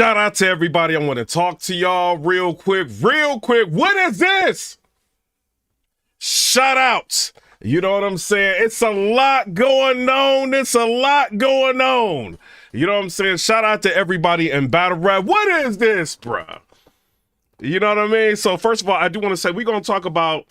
Shout out to everybody. I want to talk to y'all real quick. What is this? Shout outs. You know what I'm saying? It's a lot going on. You know what I'm saying? Shout out to everybody in battle rap. What is this, bruh? You know what I mean? So first of all, I do want to say we're going to talk about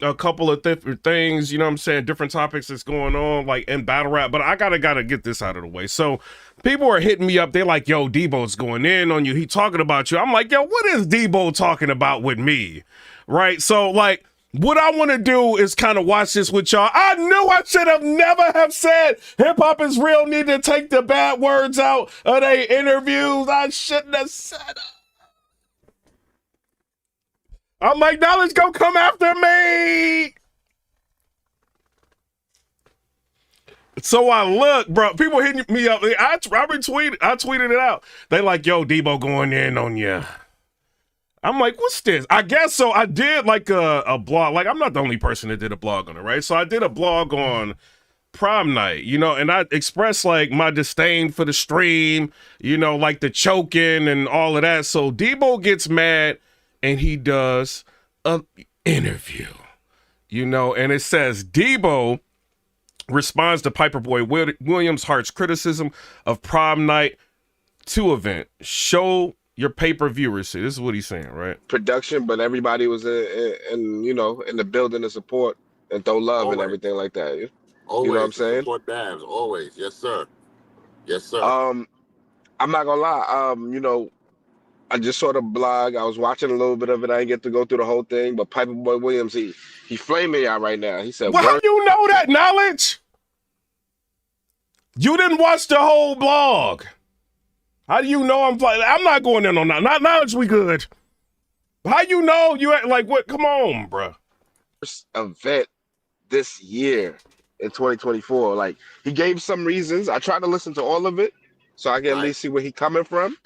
a couple of different things, you know what I'm saying, different topics that's going on like in battle rap, but I gotta get this out of the way. So people are hitting me up, they're like, yo, Debo's going in on you, he talking about you. I'm like, yo, what is Debo talking about with me? Right? So like, what I want to do is kind of watch this with y'all. I knew I should have never have said hip hop is real, need to take the bad words out of their interviews. I shouldn't have said it. I'm like, now let's go come after me. So I look, bro, people hitting me up. I tweeted it out. They like, yo, Debo going in on you. I'm like, what's this? I guess so. I did like a blog. Like, I'm not the only person that did a blog on it, right? So I did a blog on prom night, you know, and I expressed like my disdain for the stream, you know, like the choking and all of that. So Debo gets mad and he does an interview, you know, and it says Debo responds to Paperboy Williams' harsh criticism of Prom Night 2 event. Show your pay-per-view receipt. This is what he's saying, right? Production, but everybody was in you know, in the building to support and throw love always. And everything like that. Always. You know what I'm saying? Support Babs, always. Yes, sir. Yes, sir. I'm not gonna lie. You know, I just saw the blog. I was watching a little bit of it. I didn't get to go through the whole thing. But Paperboy Williams, he flaming y'all right now. He said, well, how you know that knowledge? You didn't watch the whole blog. How do you know I'm not going in on that. Not knowledge, we good. How you know you act like what? Come on, bro. First event this year in 2024. Like, he gave some reasons. I tried to listen to all of it so I can at least see where he coming from.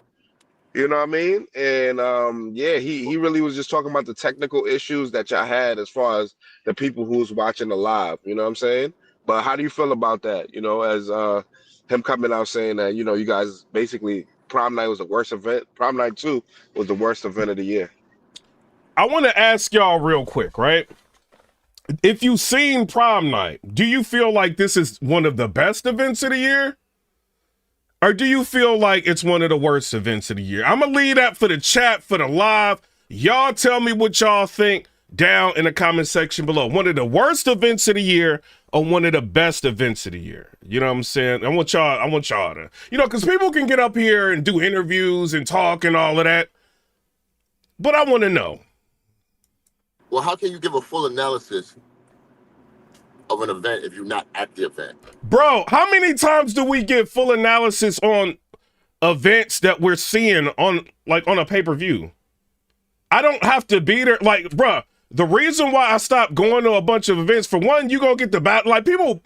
You know what I mean? And yeah, he really was just talking about the technical issues that y'all had as far as the people who was watching the live. You know what I'm saying? But how do you feel about that? You know, as him coming out saying that, you know, you guys basically Prom Night was the worst event. Prom Night 2 was the worst event of the year. I want to ask y'all real quick, right? If you've seen Prom Night, do you feel like this is one of the best events of the year? Or do you feel like it's one of the worst events of the year? I'm going to leave that for the chat, for the live. Y'all tell me what y'all think down in the comment section below. One of the worst events of the year or one of the best events of the year? You know what I'm saying? I want y'all to, you know, because people can get up here and do interviews and talk and all of that. But I want to know. Well, how can you give a full analysis of an event if you're not at the event? Bro, how many times do we get full analysis on events that we're seeing on a pay-per-view? I don't have to be there. Like, bruh, the reason why I stopped going to a bunch of events, for one, you gonna get the battle, like people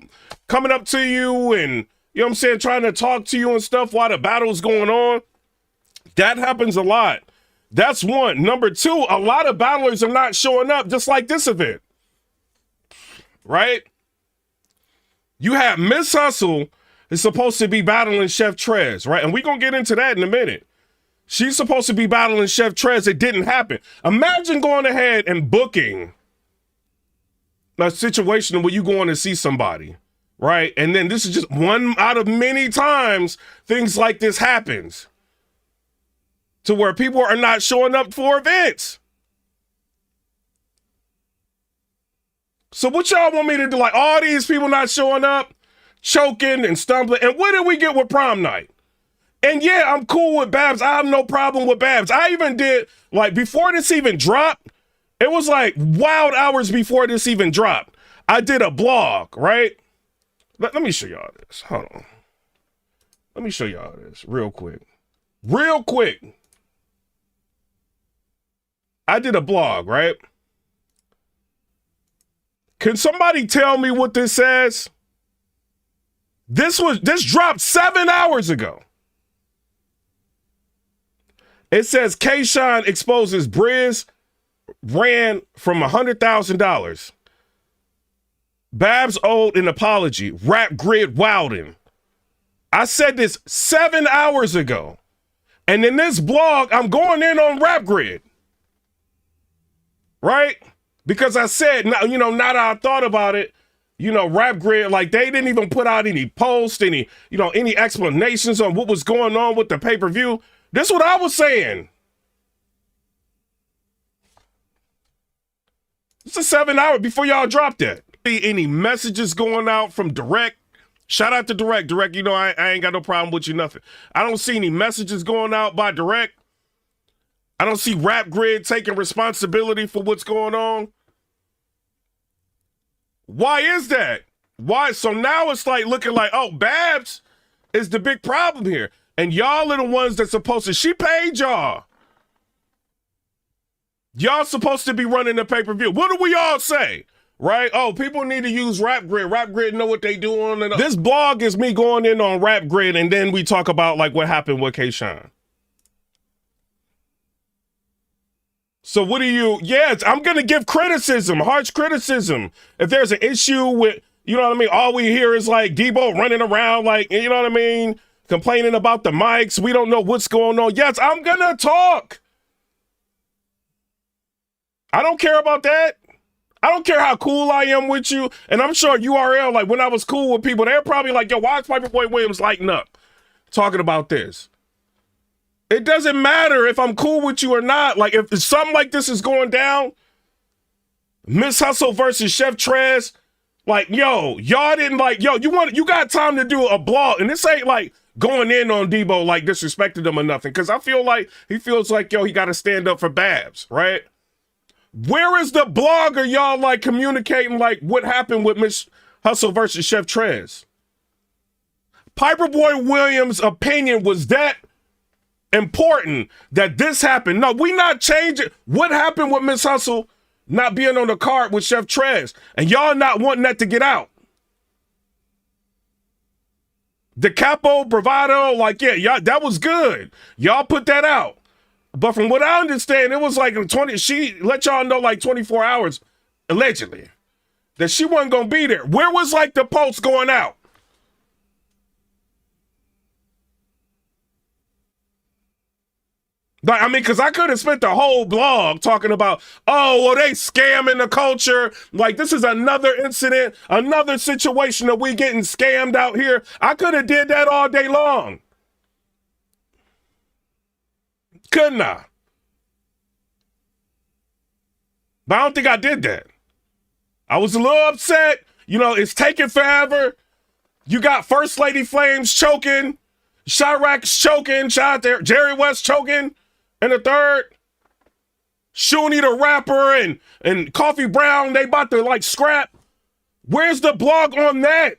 coming up to you and, you know what I'm saying, trying to talk to you and stuff while the battle's going on. That happens a lot. That's one. Number two, a lot of battlers are not showing up, just like this event. Right? You have Mshustle is supposed to be battling Chef Trez, right? And we're going to get into that in a minute. She's supposed to be battling Chef Trez. It didn't happen. Imagine going ahead and booking a situation where you're going to see somebody, right? And then this is just one out of many times things like this happens to where people are not showing up for events. So what y'all want me to do? Like, all these people not showing up, choking and stumbling. And what did we get with Prom Night? And yeah, I'm cool with Babs. I have no problem with Babs. I even did, like, before this even dropped, it was like wild hours before this even dropped. I did a blog, right? Let me show y'all this. Hold on. Let me show y'all this real quick. Real quick. I did a blog, right? Can somebody tell me what this says? This dropped 7 hours ago. It says K-Shine exposes Brizz ran from $100,000. Babs owed an apology. Rap grid wildin'. I said this 7 hours ago. And in this blog, I'm going in on Rap Grid, right? Because I said, you know, now that I thought about it, you know, Rap Grid, like they didn't even put out any posts, any, you know, any explanations on what was going on with the pay-per-view. This is what I was saying. It's a 7 hour before y'all dropped that. Any messages going out from Direct? Shout out to Direct. Direct, you know, I ain't got no problem with you, nothing. I don't see any messages going out by Direct. I don't see Rap Grid taking responsibility for what's going on. Why is that? Why? So now it's like looking like, oh, Babs is the big problem here. And y'all are the ones that's supposed to, she paid y'all. Y'all supposed to be running the pay-per-view. What do we all say? Right? Oh, people need to use Rap Grid. Rap Grid know what they doing. This blog is me going in on Rap Grid, and then we talk about like what happened with K-Shine. So what do you, I'm going to give criticism, harsh criticism. If there's an issue with, you know what I mean? All we hear is like Debo running around like, you know what I mean? Complaining about the mics. We don't know what's going on. Yes, I'm going to talk. I don't care about that. I don't care how cool I am with you. And I'm sure URL, like when I was cool with people, they're probably like, yo, why is Piper Boy Williams lighting up talking about this? It doesn't matter if I'm cool with you or not. Like if something like this is going down, Mshustle versus Chef Trez, like, yo, y'all didn't like, yo, you got time to do a blog. And this ain't like going in on Debo, like disrespecting him or nothing. Cause I feel like he feels like, yo, he got to stand up for Babs, right? Where is the blogger y'all like communicating like what happened with Mshustle versus Chef Trez? Piper Boy Williams' opinion was that important that this happened. No, we not changing. What happened with Mshustle not being on the card with Chef Trez and y'all not wanting that to get out? The capo bravado, like, yeah, y'all, that was good. Y'all put that out. But from what I understand, it was like 20, she let y'all know like 24 hours, allegedly, that she wasn't going to be there. Where was like the post going out? Like, I mean, because I could have spent the whole blog talking about, oh, well, they scamming the culture. Like, this is another incident, another situation that we getting scammed out here. I could have did that all day long. Couldn't I? But I don't think I did that. I was a little upset. You know, it's taking forever. You got First Lady Flames choking. Chirac's choking. Shout out there. Jerry West choking. And the third. Shuni the rapper and Coffee Brown, they about to like scrap. Where's the blog on that?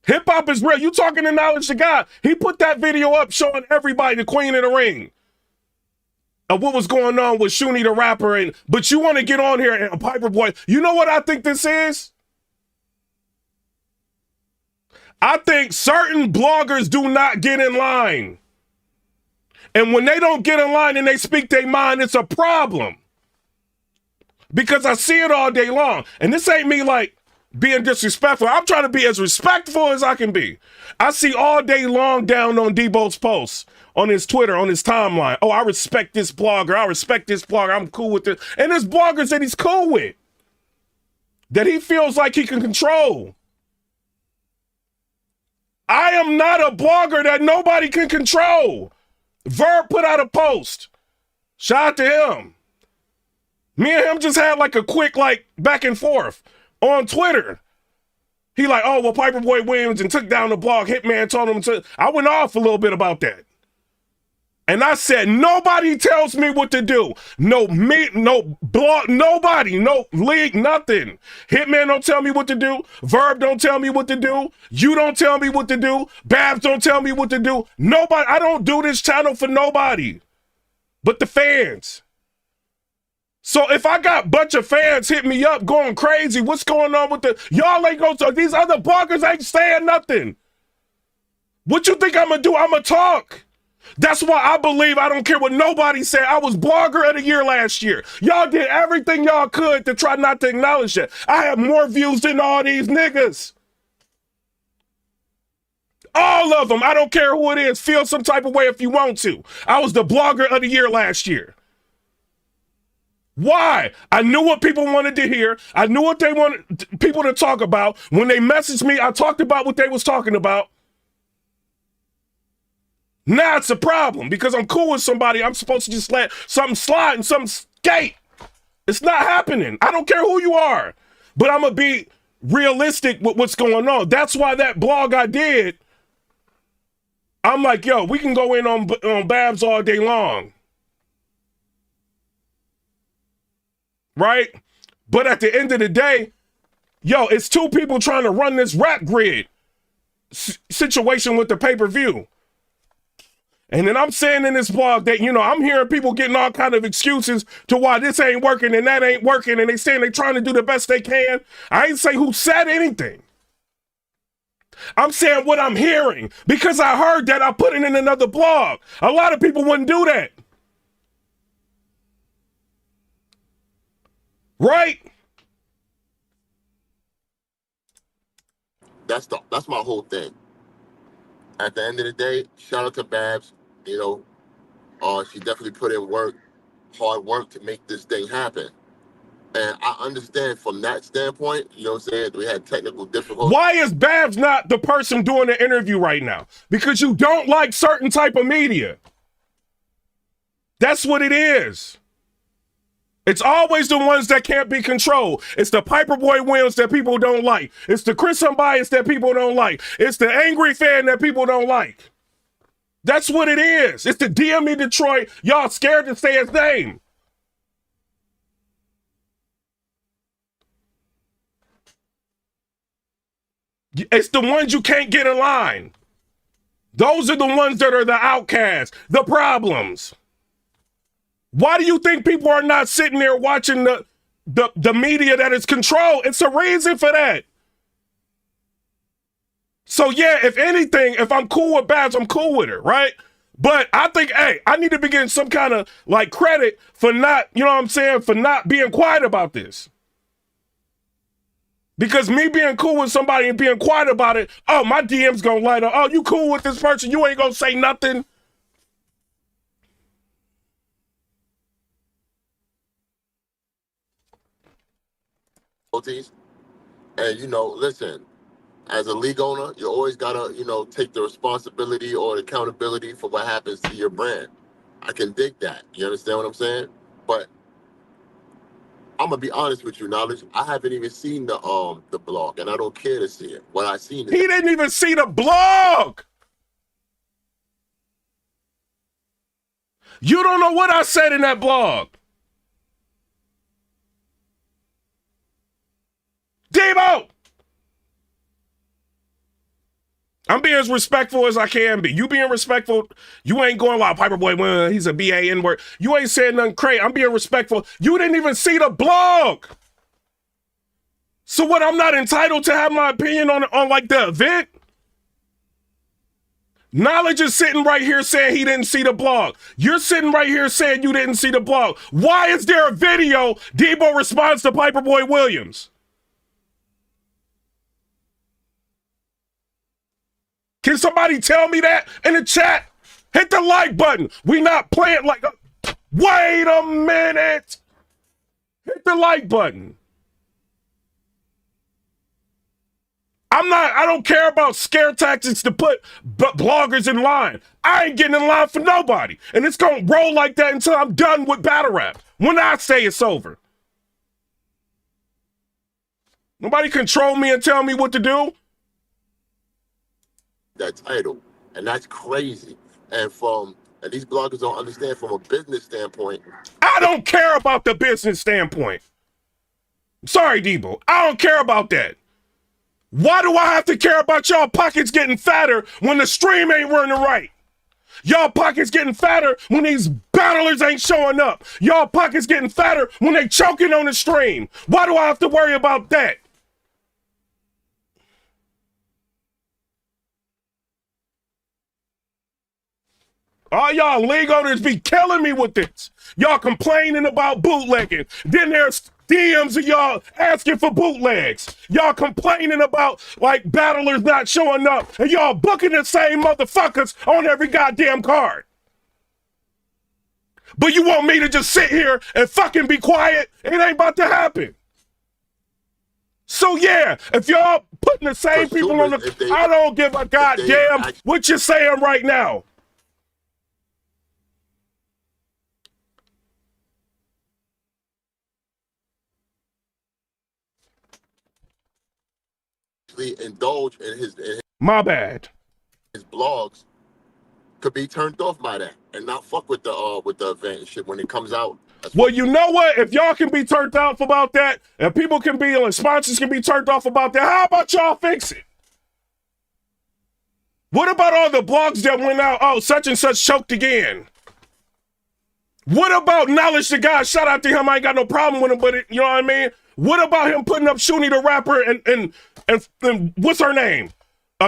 Hip hop is real. You talking to Knowledge to God. He put that video up showing everybody the Queen of the Ring of what was going on with Shuni the rapper. But you want to get on here and Piper Boy. You know what I think this is? I think certain bloggers do not get in line. And when they don't get in line and they speak their mind, it's a problem. Because I see it all day long. And this ain't me like being disrespectful. I'm trying to be as respectful as I can be. I see all day long down on Debo's posts, on his Twitter, on his timeline. Oh, I respect this blogger. I respect this blogger. I'm cool with this. And there's bloggers that he's cool with, that he feels like he can control. I am not a blogger that nobody can control. Verb put out a post. Shout out to him. Me and him just had like a quick like back and forth on Twitter. He like, oh, well, Piper Boy Williams and took down the blog. Hitman told him to. I went off a little bit about that. And I said, nobody tells me what to do. No blog, nobody, no league, nothing. Hitman don't tell me what to do. Verb don't tell me what to do. You don't tell me what to do. Babs don't tell me what to do. Nobody, I don't do this channel for nobody but the fans. So if I got a bunch of fans hit me up going crazy, what's going on with y'all ain't going to, these other bloggers ain't saying nothing. What you think I'm going to do? I'm going to talk. That's why I believe I don't care what nobody said. I was blogger of the year last year. Y'all did everything y'all could to try not to acknowledge that. I have more views than all these niggas. All of them. I don't care who it is. Feel some type of way if you want to. I was the blogger of the year last year. Why? I knew what people wanted to hear. I knew what they wanted people to talk about. When they messaged me, I talked about what they was talking about. Now it's a problem because I'm cool with somebody. I'm supposed to just let something slide and something skate. It's not happening. I don't care who you are, but I'm going to be realistic with what's going on. That's why that blog I did, I'm like, yo, we can go in on Babs all day long. Right? But at the end of the day, yo, it's two people trying to run this rap grid situation with the pay-per-view. And then I'm saying in this blog that, you know, I'm hearing people getting all kind of excuses to why this ain't working and that ain't working. And they saying they trying to do the best they can. I ain't say who said anything. I'm saying what I'm hearing because I heard that. I put it in another blog. A lot of people wouldn't do that. Right? That's my whole thing. At the end of the day, shout out to Babs. You know, she definitely put in hard work to make this thing happen. And I understand from that standpoint, you know what I'm saying? We had technical difficulties. Why is Babs not the person doing the interview right now? Because you don't like certain type of media. That's what it is. It's always the ones that can't be controlled. It's the Piper Boy Williams that people don't like. It's the Chris Unbiased that people don't like. It's the angry fan that people don't like. That's what it is. It's the DME Detroit. Y'all scared to say his name. It's the ones you can't get in line. Those are the ones that are the outcasts, the problems. Why do you think people are not sitting there watching the media that is controlled? It's a reason for that. So yeah, if anything, if I'm cool with Babs, I'm cool with her, right? But I think, hey, I need to be getting some kind of like credit for not, you know what I'm saying, for not being quiet about this. Because me being cool with somebody and being quiet about it, oh, my DM's gonna light up. Oh, you cool with this person? You ain't gonna say nothing. And, you know, listen, as a league owner, you always gotta, you know, take the responsibility or the accountability for what happens to your brand. I can dig that. You understand what I'm saying? But I'm gonna be honest with you, Knowledge. I haven't even seen the blog, and I don't care to see it. What I seen is he didn't even see the blog. You don't know what I said in that blog. Debo! I'm being as respectful as I can be. You being respectful, you ain't going like Piper Boy, well, he's a BAN word. You ain't saying nothing crazy. I'm being respectful. You didn't even see the blog. So what, I'm not entitled to have my opinion on like the event? Knowledge is sitting right here saying he didn't see the blog. You're sitting right here saying you didn't see the blog. Why is there a video Debo responds to Piper Boy Williams? Can somebody tell me that in the chat? Hit the like button. We not playing like wait a minute. Hit the like button. I don't care about scare tactics to put bloggers in line. I ain't getting in line for nobody. And it's gonna roll like that until I'm done with battle rap. When I say it's over. Nobody control me and tell me what to do. that title, and that's crazy. And these bloggers don't understand from a business standpoint. I don't care about the business standpoint. Sorry, Debo. I don't care about that. Why do I have to care about y'all pockets getting fatter when the stream ain't running right? Y'all pockets getting fatter when these battlers ain't showing up. Y'all pockets getting fatter when they choking on the stream. Why do I have to worry about that? All y'all league owners be killing me with this. Y'all complaining about bootlegging. Then there's DMs of y'all asking for bootlegs. Y'all complaining about like battlers not showing up, and y'all booking the same motherfuckers on every goddamn card. But you want me to just sit here and fucking be quiet? It ain't about to happen. So yeah, if y'all putting the same people on the, I don't give a goddamn what you're saying right now. Indulge in his my bad. His blogs could be turned off by that and not fuck with the event and shit when it comes out. Well, you know what? If y'all can be turned off about that, and people can be, like sponsors can be turned off about that, how about y'all fix it? What about all the blogs that went out? Oh, such and such choked again. What about Knowledge the Guy? Shout out to him. I ain't got no problem with him, but you know what I mean? What about him putting up Shuni the rapper and what's her name?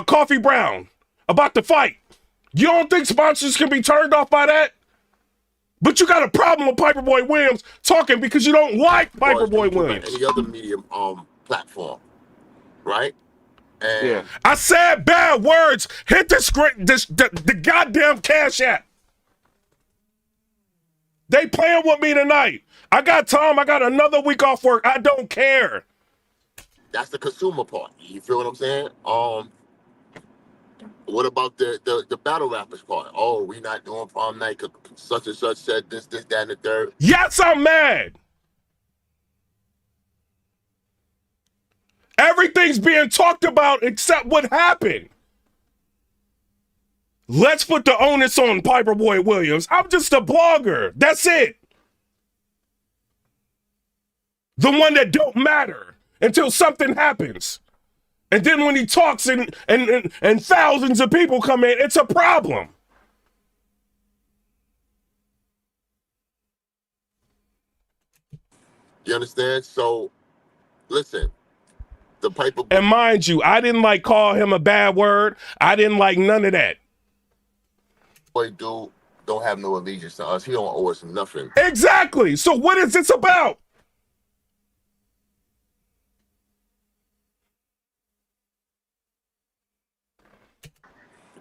Coffee Brown about the fight? You don't think sponsors can be turned off by that? But you got a problem with Piperboy Williams talking because you don't like Piperboy Williams. Any other medium platform, right? And Yeah. I said bad words. Hit the goddamn Cash App. They playing with me tonight. I got time. I got another week off work. I don't care. That's the consumer part. You feel what I'm saying? What about the battle rappers part? Oh, we not doing prom night because such and such said this, that, and the third. Yes, I'm mad. Everything's being talked about except what happened. Let's put the onus on Piperboy Williams. I'm just a blogger. That's it. The one that don't matter until something happens. And then when he talks and thousands of people come in, it's a problem. You understand? So, listen, the Piperboy. And mind you, I didn't like call him a bad word. I didn't like none of that. Dude don't have no allegiance to us. He don't owe us nothing. Exactly. So what is this about?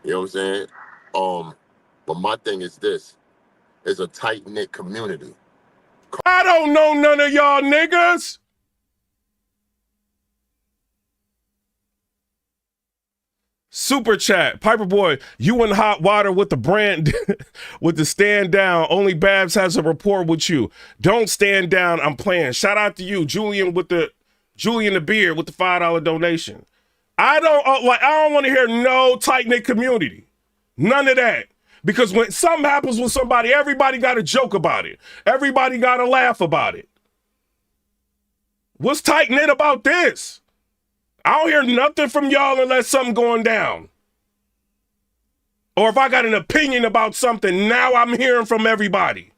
You know what I'm saying? But my thing is this: it's a tight-knit community. I don't know none of y'all niggas. Super chat, Piperboy, you in hot water with the brand, with the stand down. Only Babs has a rapport with you. Don't stand down. I'm playing. Shout out to you, Julian the Beard with the $5 donation. I don't want to hear no tight knit community, none of that. Because when something happens with somebody, everybody got to joke about it. Everybody got to laugh about it. What's tight knit about this? I don't hear nothing from y'all unless something going down. Or if I got an opinion about something, now I'm hearing from everybody.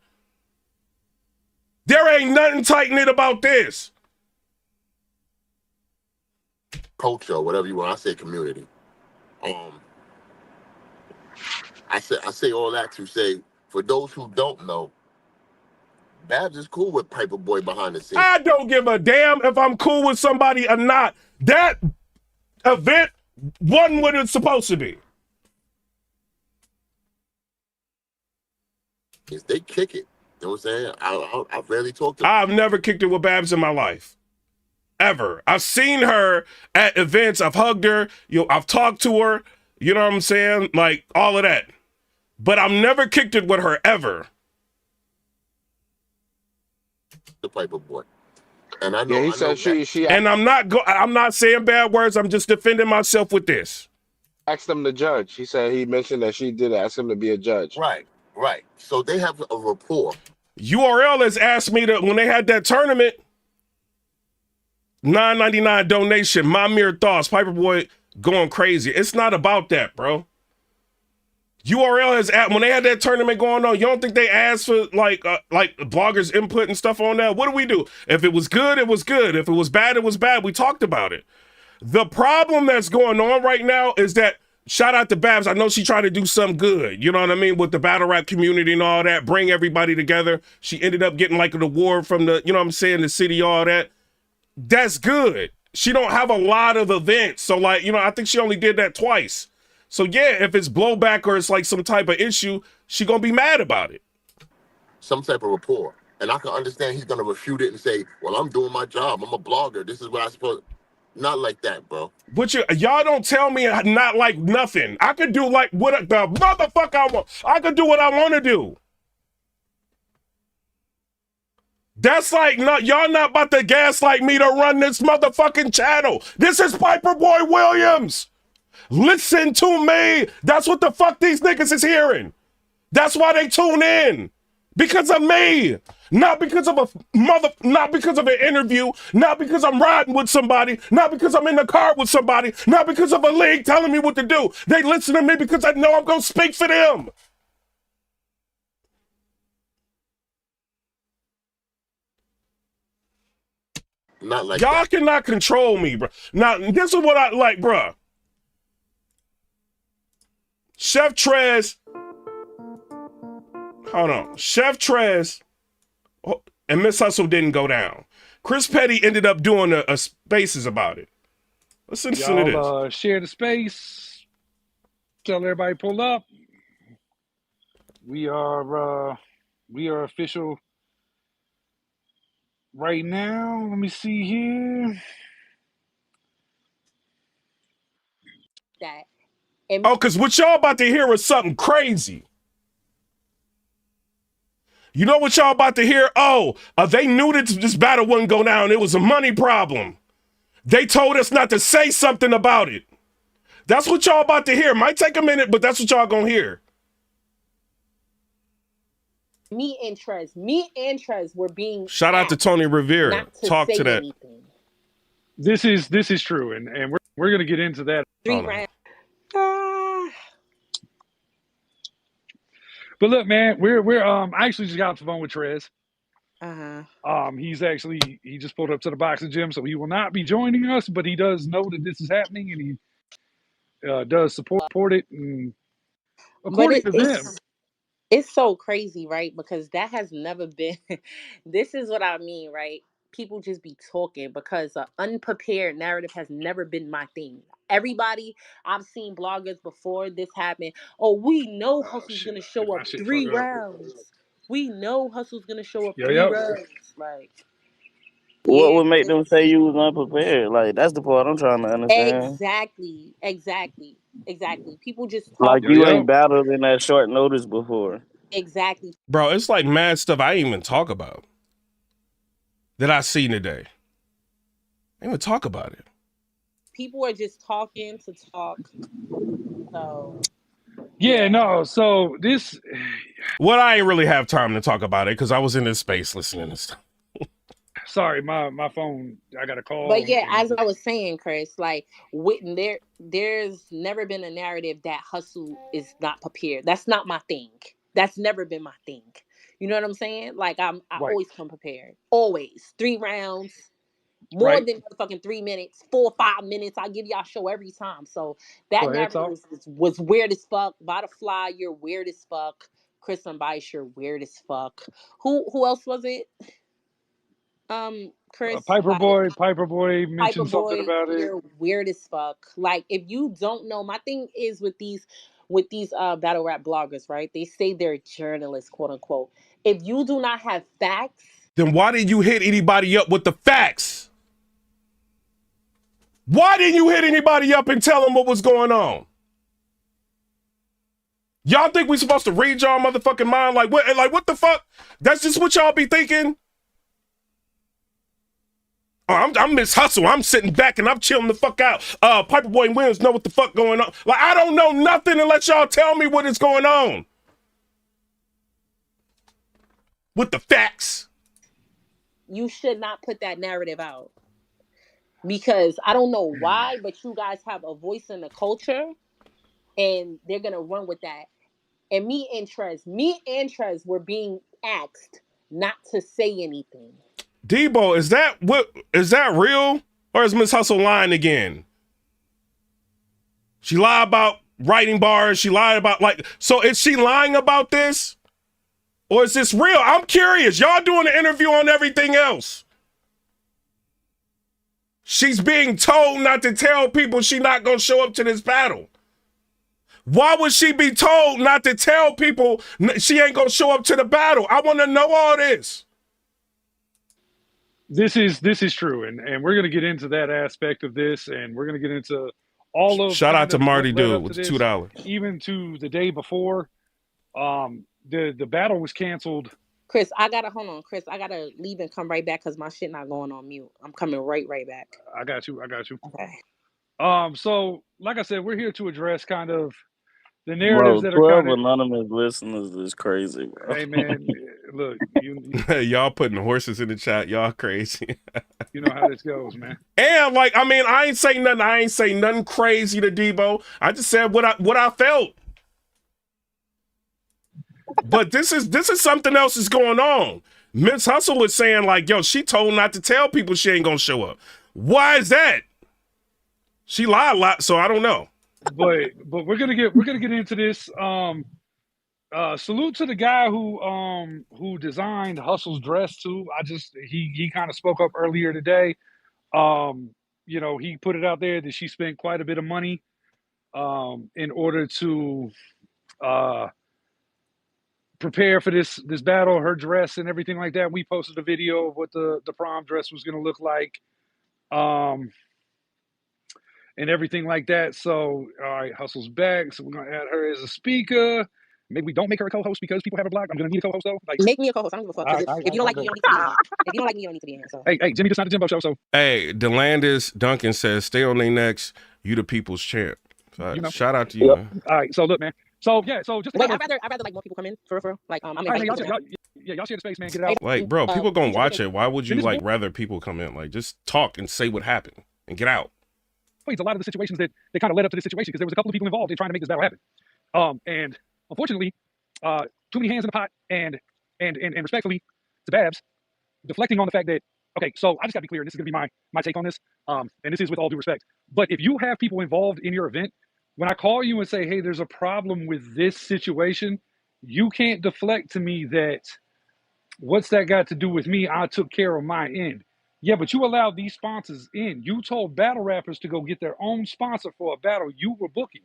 There ain't nothing tight-knit about this. Culture, whatever you want. I say community. I say all that to say, for those who don't know, Babs is cool with Piperboy behind the scenes. I don't give a damn if I'm cool with somebody or not. That event wasn't what it's supposed to be. They kick it. You know what I'm saying? I rarely talk to them. I've never kicked it with Babs in my life. Ever. I've seen her at events. I've hugged her. I've talked to her. You know what I'm saying? Like, all of that. But I've never kicked it with her, ever. The Piperboy. And I know, Yeah, he said she and I'm not saying bad words. I'm just defending myself with this. asked him to judge. He said he mentioned that she did ask him to be a judge. Right. So they have a rapport. URL has asked me to, when they had that tournament, $9.99 donation, my mere thoughts, Piperboy going crazy. It's not about that, bro. URL has asked, when they had that tournament going on, you don't think they asked for like bloggers' input and stuff on that? What do we do? If it was good, it was good. If it was bad, it was bad. We talked about it. The problem that's going on right now is that shout out to Babs. I know she tried to do something good. You know what I mean? With the battle rap community and all that, bring everybody together. She ended up getting like an award from the, you know what I'm saying, the city, all that. That's good. She don't have a lot of events. So like, you know, I think she only did that twice. So yeah, if it's blowback or it's like some type of issue, she gonna be mad about it. Some type of rapport. And I can understand he's gonna refute it and say, well, I'm doing my job. I'm a blogger. This is what I supposed. Not like that, bro. But y'all don't tell me not like nothing. I could do like what the motherfucker I want. I could do what I want to do. That's like, y'all not about to gaslight me to run this motherfucking channel. This is Piper Boy Williams. Listen to me. That's what the fuck these niggas is hearing. That's why they tune in. Because of me. Not because of not because of an interview, not because I'm riding with somebody, not because I'm in the car with somebody, not because of a league telling me what to do. They listen to me because I know I'm gonna speak for them. Not like y'all that. cannot control me, bro. Now, this is what I like, bro. Chef Trez. Hold on. Chef Trez and Mshustle didn't go down. Chris Petty ended up doing a spaces about it. Let's listen to this. Share the space. Tell everybody pull up. We are official right now. Let me see here. That. Oh, because what y'all about to hear is something crazy. You know what y'all about to hear? Oh, they knew that this battle wouldn't go down. It was a money problem. They told us not to say something about it. That's what y'all about to hear. Might take a minute, but that's what y'all gonna hear. Me and Trez were being shout out to Tony Rivera. Talk to that. Anything. This is true, and we're gonna get into that. 3 rounds. But look, man, we're I actually just got off the phone with Trez. He just pulled up to the boxing gym, so he will not be joining us, but he does know that this is happening, and he does support it. And according to them, it's so crazy, right? Because that has never been. This is what I mean, right? People just be talking because an unprepared narrative has never been my thing. Everybody, I've seen bloggers before this happened. Oh, we know Hustle's gonna show up 3 rounds. We know Hustle's gonna show up 3 rounds. Like, what would make them say you was unprepared? Like, that's the part I'm trying to understand. Exactly. People just talk. Like, you ain't battled in that short notice before. Exactly. Bro, it's like mad stuff I ain't even talk about that I seen today. I didn't even talk about it. People are just talking to talk. So so this. Well, I ain't really have time to talk about it because I was in this space listening to stuff. Sorry, my phone, I got a call. But yeah, as I was saying, Chris, like there's never been a narrative that Hustle is not prepared. That's not my thing. That's never been my thing. You know what I'm saying? Like I always come prepared. Always. 3 rounds. More than fucking 3 minutes, 4 or 5 minutes. I give y'all show every time. So that narrative was weird as fuck. Butterfly, you're weird as fuck. Chris and Bice, you're weird as fuck. Who else was it? Chris, Piper Boy mentioned something about it. You're weird as fuck. Like, if you don't know, my thing is with these battle rap bloggers, right? They say they're journalists, quote unquote. If you do not have facts, then why didn't you hit anybody up with the facts? Why didn't you hit anybody up and tell them what was going on? Y'all think we supposed to read y'all motherfucking mind? Like what the fuck? That's just what y'all be thinking? Oh, I'm Mshustle. I'm sitting back and I'm chilling the fuck out. Piper Boy Williams know what the fuck going on. Like, I don't know nothing unless y'all tell me what is going on. With the facts. You should not put that narrative out. Because I don't know why, but you guys have a voice in the culture and they're going to run with that. And me and Trez were being asked not to say anything. Debo, is that real? Or is Mshustle lying again? She lied about writing bars. She lied about so is she lying about this? Or is this real? I'm curious. Y'all doing an interview on everything else. She's being told not to tell people she's not going to show up to this battle. Why would she be told not to tell people she ain't going to show up to the battle? I want to know all this. This is true, and we're going to get into that aspect of this, and we're going to get into all of. Shout out to Marty Dude with $2. Even to the day before, the battle was canceled. Chris, I gotta hold on. Chris, I gotta leave and come right back because my shit not going on mute. I'm coming right back. I got you. Okay. So like I said, we're here to address kind of the narratives that are 12 kind of anonymous listeners is crazy, bro. Hey man, look, y'all putting horses in the chat. Y'all crazy. You know how this goes, man. And I ain't say nothing. I ain't say nothing crazy to Debo. I just said what I felt. But this is something else is going on. Mshustle is saying yo, she told not to tell people she ain't gonna show up. Why is that? She lied a lot, so I don't know. But we're gonna get into this. Salute to the guy who designed Hustle's dress too. He kind of spoke up earlier today. He put it out there that she spent quite a bit of money in order to prepare for this battle, her dress and everything like that. We posted a video of what the prom dress was going to look like, and everything like that. So, all right, Hustle's back. So we're going to add her as a speaker. Maybe we don't make her a co-host because people have her blocked. I'm going to need a co-host though. Make me a co-host. I don't give a fuck. If you don't like me, you don't need to be in. If you don't like me, you don't need to be in here. So. Hey, Jimmy, this is not the Jimbo show. So. Hey, Delandis Duncan says, "Stay on their necks. You the people's champ." Shout out to you. Man. All right, so look, man. So yeah, so just wait. I'd rather more people come in for real. I'm inviting y'all share the space, man. Get it out. Bro, people gonna watch it. Why would you rather people come in? Just talk and say what happened and get out. It's a lot of the situations that kind of led up to this situation because there was a couple of people involved in trying to make this battle happen. And unfortunately, too many hands in the pot, and respectfully to Babs, deflecting on the fact that okay, so I just gotta be clear, and this is gonna be my take on this. And this is with all due respect. But if you have people involved in your event, when I call you and say, hey, there's a problem with this situation, you can't deflect to me that what's that got to do with me? I took care of my end. Yeah, but you allowed these sponsors in. You told battle rappers to go get their own sponsor for a battle you were booking.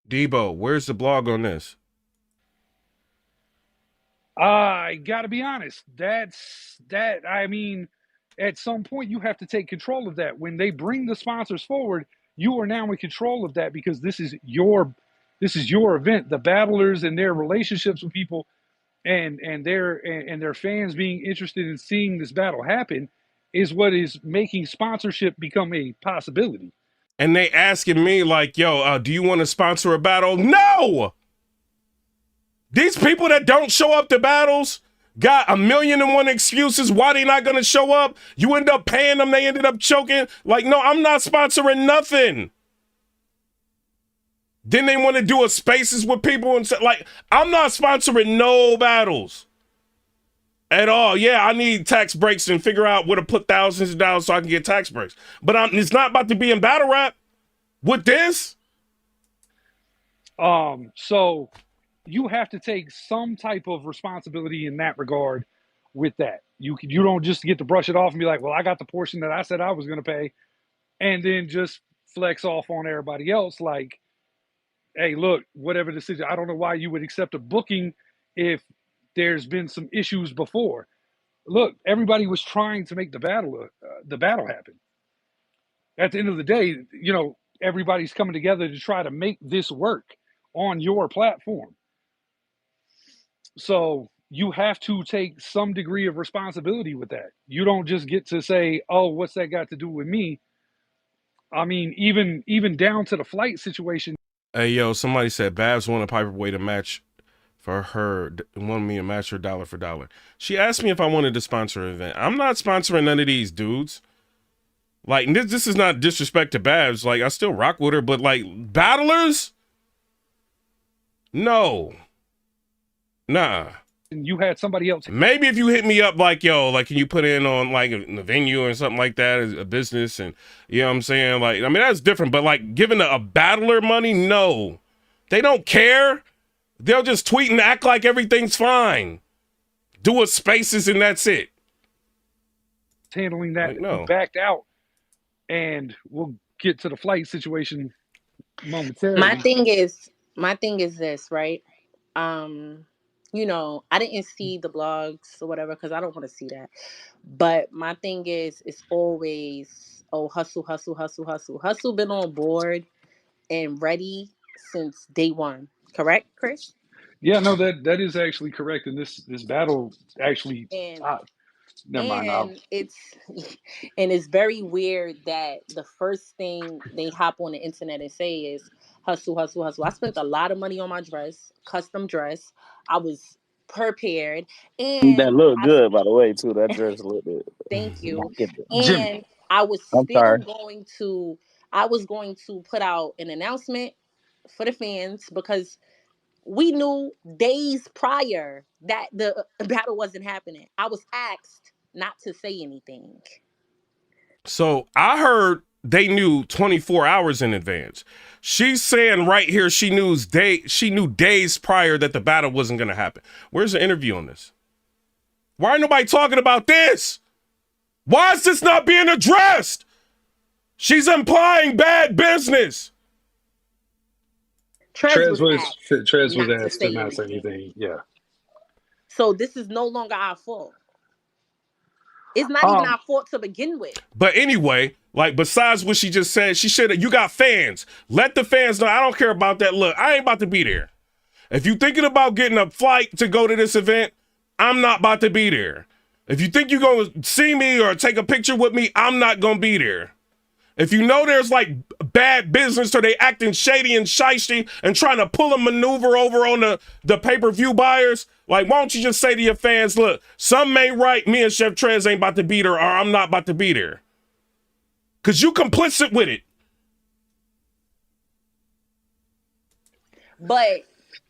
Debo, where's the blog on this? I gotta be honest. At some point you have to take control of that. When they bring the sponsors forward, you are now in control of that because this is your event. The battlers and their relationships with people and their fans being interested in seeing this battle happen is what is making sponsorship become a possibility. And they asking me yo, do you want to sponsor a battle? No! These people that don't show up to battles got 1,000,001 excuses why they not going to show up. You end up paying them. They ended up choking. No, I'm not sponsoring nothing. Then they want to do a spaces with people and say, I'm not sponsoring no battles at all. Yeah, I need tax breaks and figure out where to put thousands of dollars so I can get tax breaks. But it's not about to be in battle rap with this. So you have to take some type of responsibility in that regard with that. You don't just get to brush it off and be like, well, I got the portion that I said I was going to pay, and then just flex off on everybody else hey, look, whatever decision, I don't know why you would accept a booking if there's been some issues before. Look, everybody was trying to make the battle happen. At the end of the day, everybody's coming together to try to make this work on your platform. So you have to take some degree of responsibility with that. You don't just get to say, oh, what's that got to do with me? I mean, even down to the flight situation. Hey, yo, somebody said Babs wanted Piper Way to match for her, wanted me to match her dollar for dollar. She asked me if I wanted to sponsor an event. I'm not sponsoring none of these dudes. This is not disrespect to Babs. I still rock with her, but battlers? No. Nah. and you had somebody else. Maybe if you hit me up like, yo, like, can you put in on like in the venue or something like that as a business, and you know what I'm saying? Like, I mean, that's different, but like giving a battler money, no. They don't care. They'll just tweet and act like everything's fine. Do a spaces and that's it. Handling that, like, no. Backed out, and we'll get to the flight situation momentarily. My thing is this, right? You know, I didn't see the blogs or whatever because I don't want to see that. But my thing is, it's always, oh, hustle, hustle, hustle, hustle. Hustle been on board and ready since day one. Correct, Chris? Yeah, no, that is actually correct. And this battle actually, And never mind. and it's very weird that the first thing they hop on the internet and say is hustle, hustle, hustle. I spent a lot of money on my dress, custom dress. I was prepared, and That looked good, by the way, too. That dress looked good. thank you. Jimmy. And I was I'm still sorry. going to put out an announcement for the fans because we knew days prior that the battle wasn't happening. I was asked not to say anything. So I heard they knew 24 hours in advance. She's saying right here she knew days prior that the battle wasn't going to happen. Where's the interview on this? Why ain't nobody talking about this? Why is this not being addressed? She's implying bad business. Trez was asked to not say anything. Yeah. So this is no longer our fault. It's not even our fault to begin with. But anyway, like besides what she just said, she should have, you got fans. Let the fans know. I don't care about that. Look, I ain't about to be there. If you thinking about getting a flight to go to this event, I'm not about to be there. If you think you're going to see me or take a picture with me, I'm not going to be there. If you know there's like bad business or they acting shady and shisty and trying to pull a maneuver over on the pay-per-view buyers, like, why don't you just say to your fans, look, something ain't right. Me and Chef Trez ain't about to be there, or I'm not about to be there. Because you complicit with it. But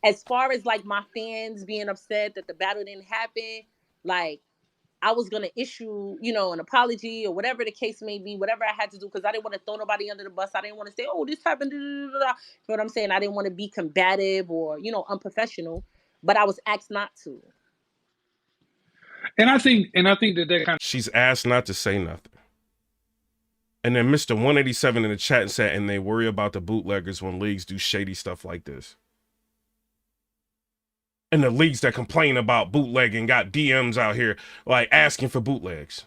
as far as like my fans being upset that the battle didn't happen, like, I was going to issue, you know, an apology or whatever the case may be, whatever I had to do, because I didn't want to throw nobody under the bus. I didn't want to say, oh, this happened. Da, da, da, da. You know what I'm saying? I didn't want to be combative or, you know, unprofessional, but I was asked not to. And I think that kind of... She's asked not to say nothing. And then Mr. 187 in the chat said, and they worry about the bootleggers when leagues do shady stuff like this. And the leagues that complain about bootlegging got DMs out here like asking for bootlegs.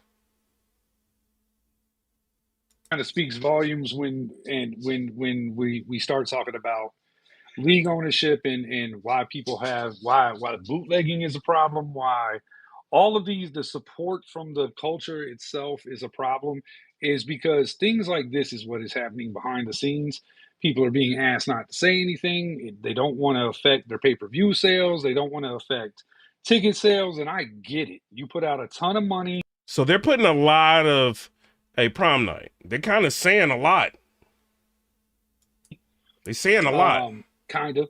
Kind of speaks volumes when we start talking about league ownership and why people have why bootlegging is a problem, why all of these, the support from the culture itself is a problem, is because things like this is what is happening behind the scenes. People are being asked not to say anything. They don't want to affect their pay-per-view sales. They don't want to affect ticket sales. And I get it. You put out a ton of money. So they're putting a lot of a prom night. They're kind of saying a lot. They're saying a lot. Kind of.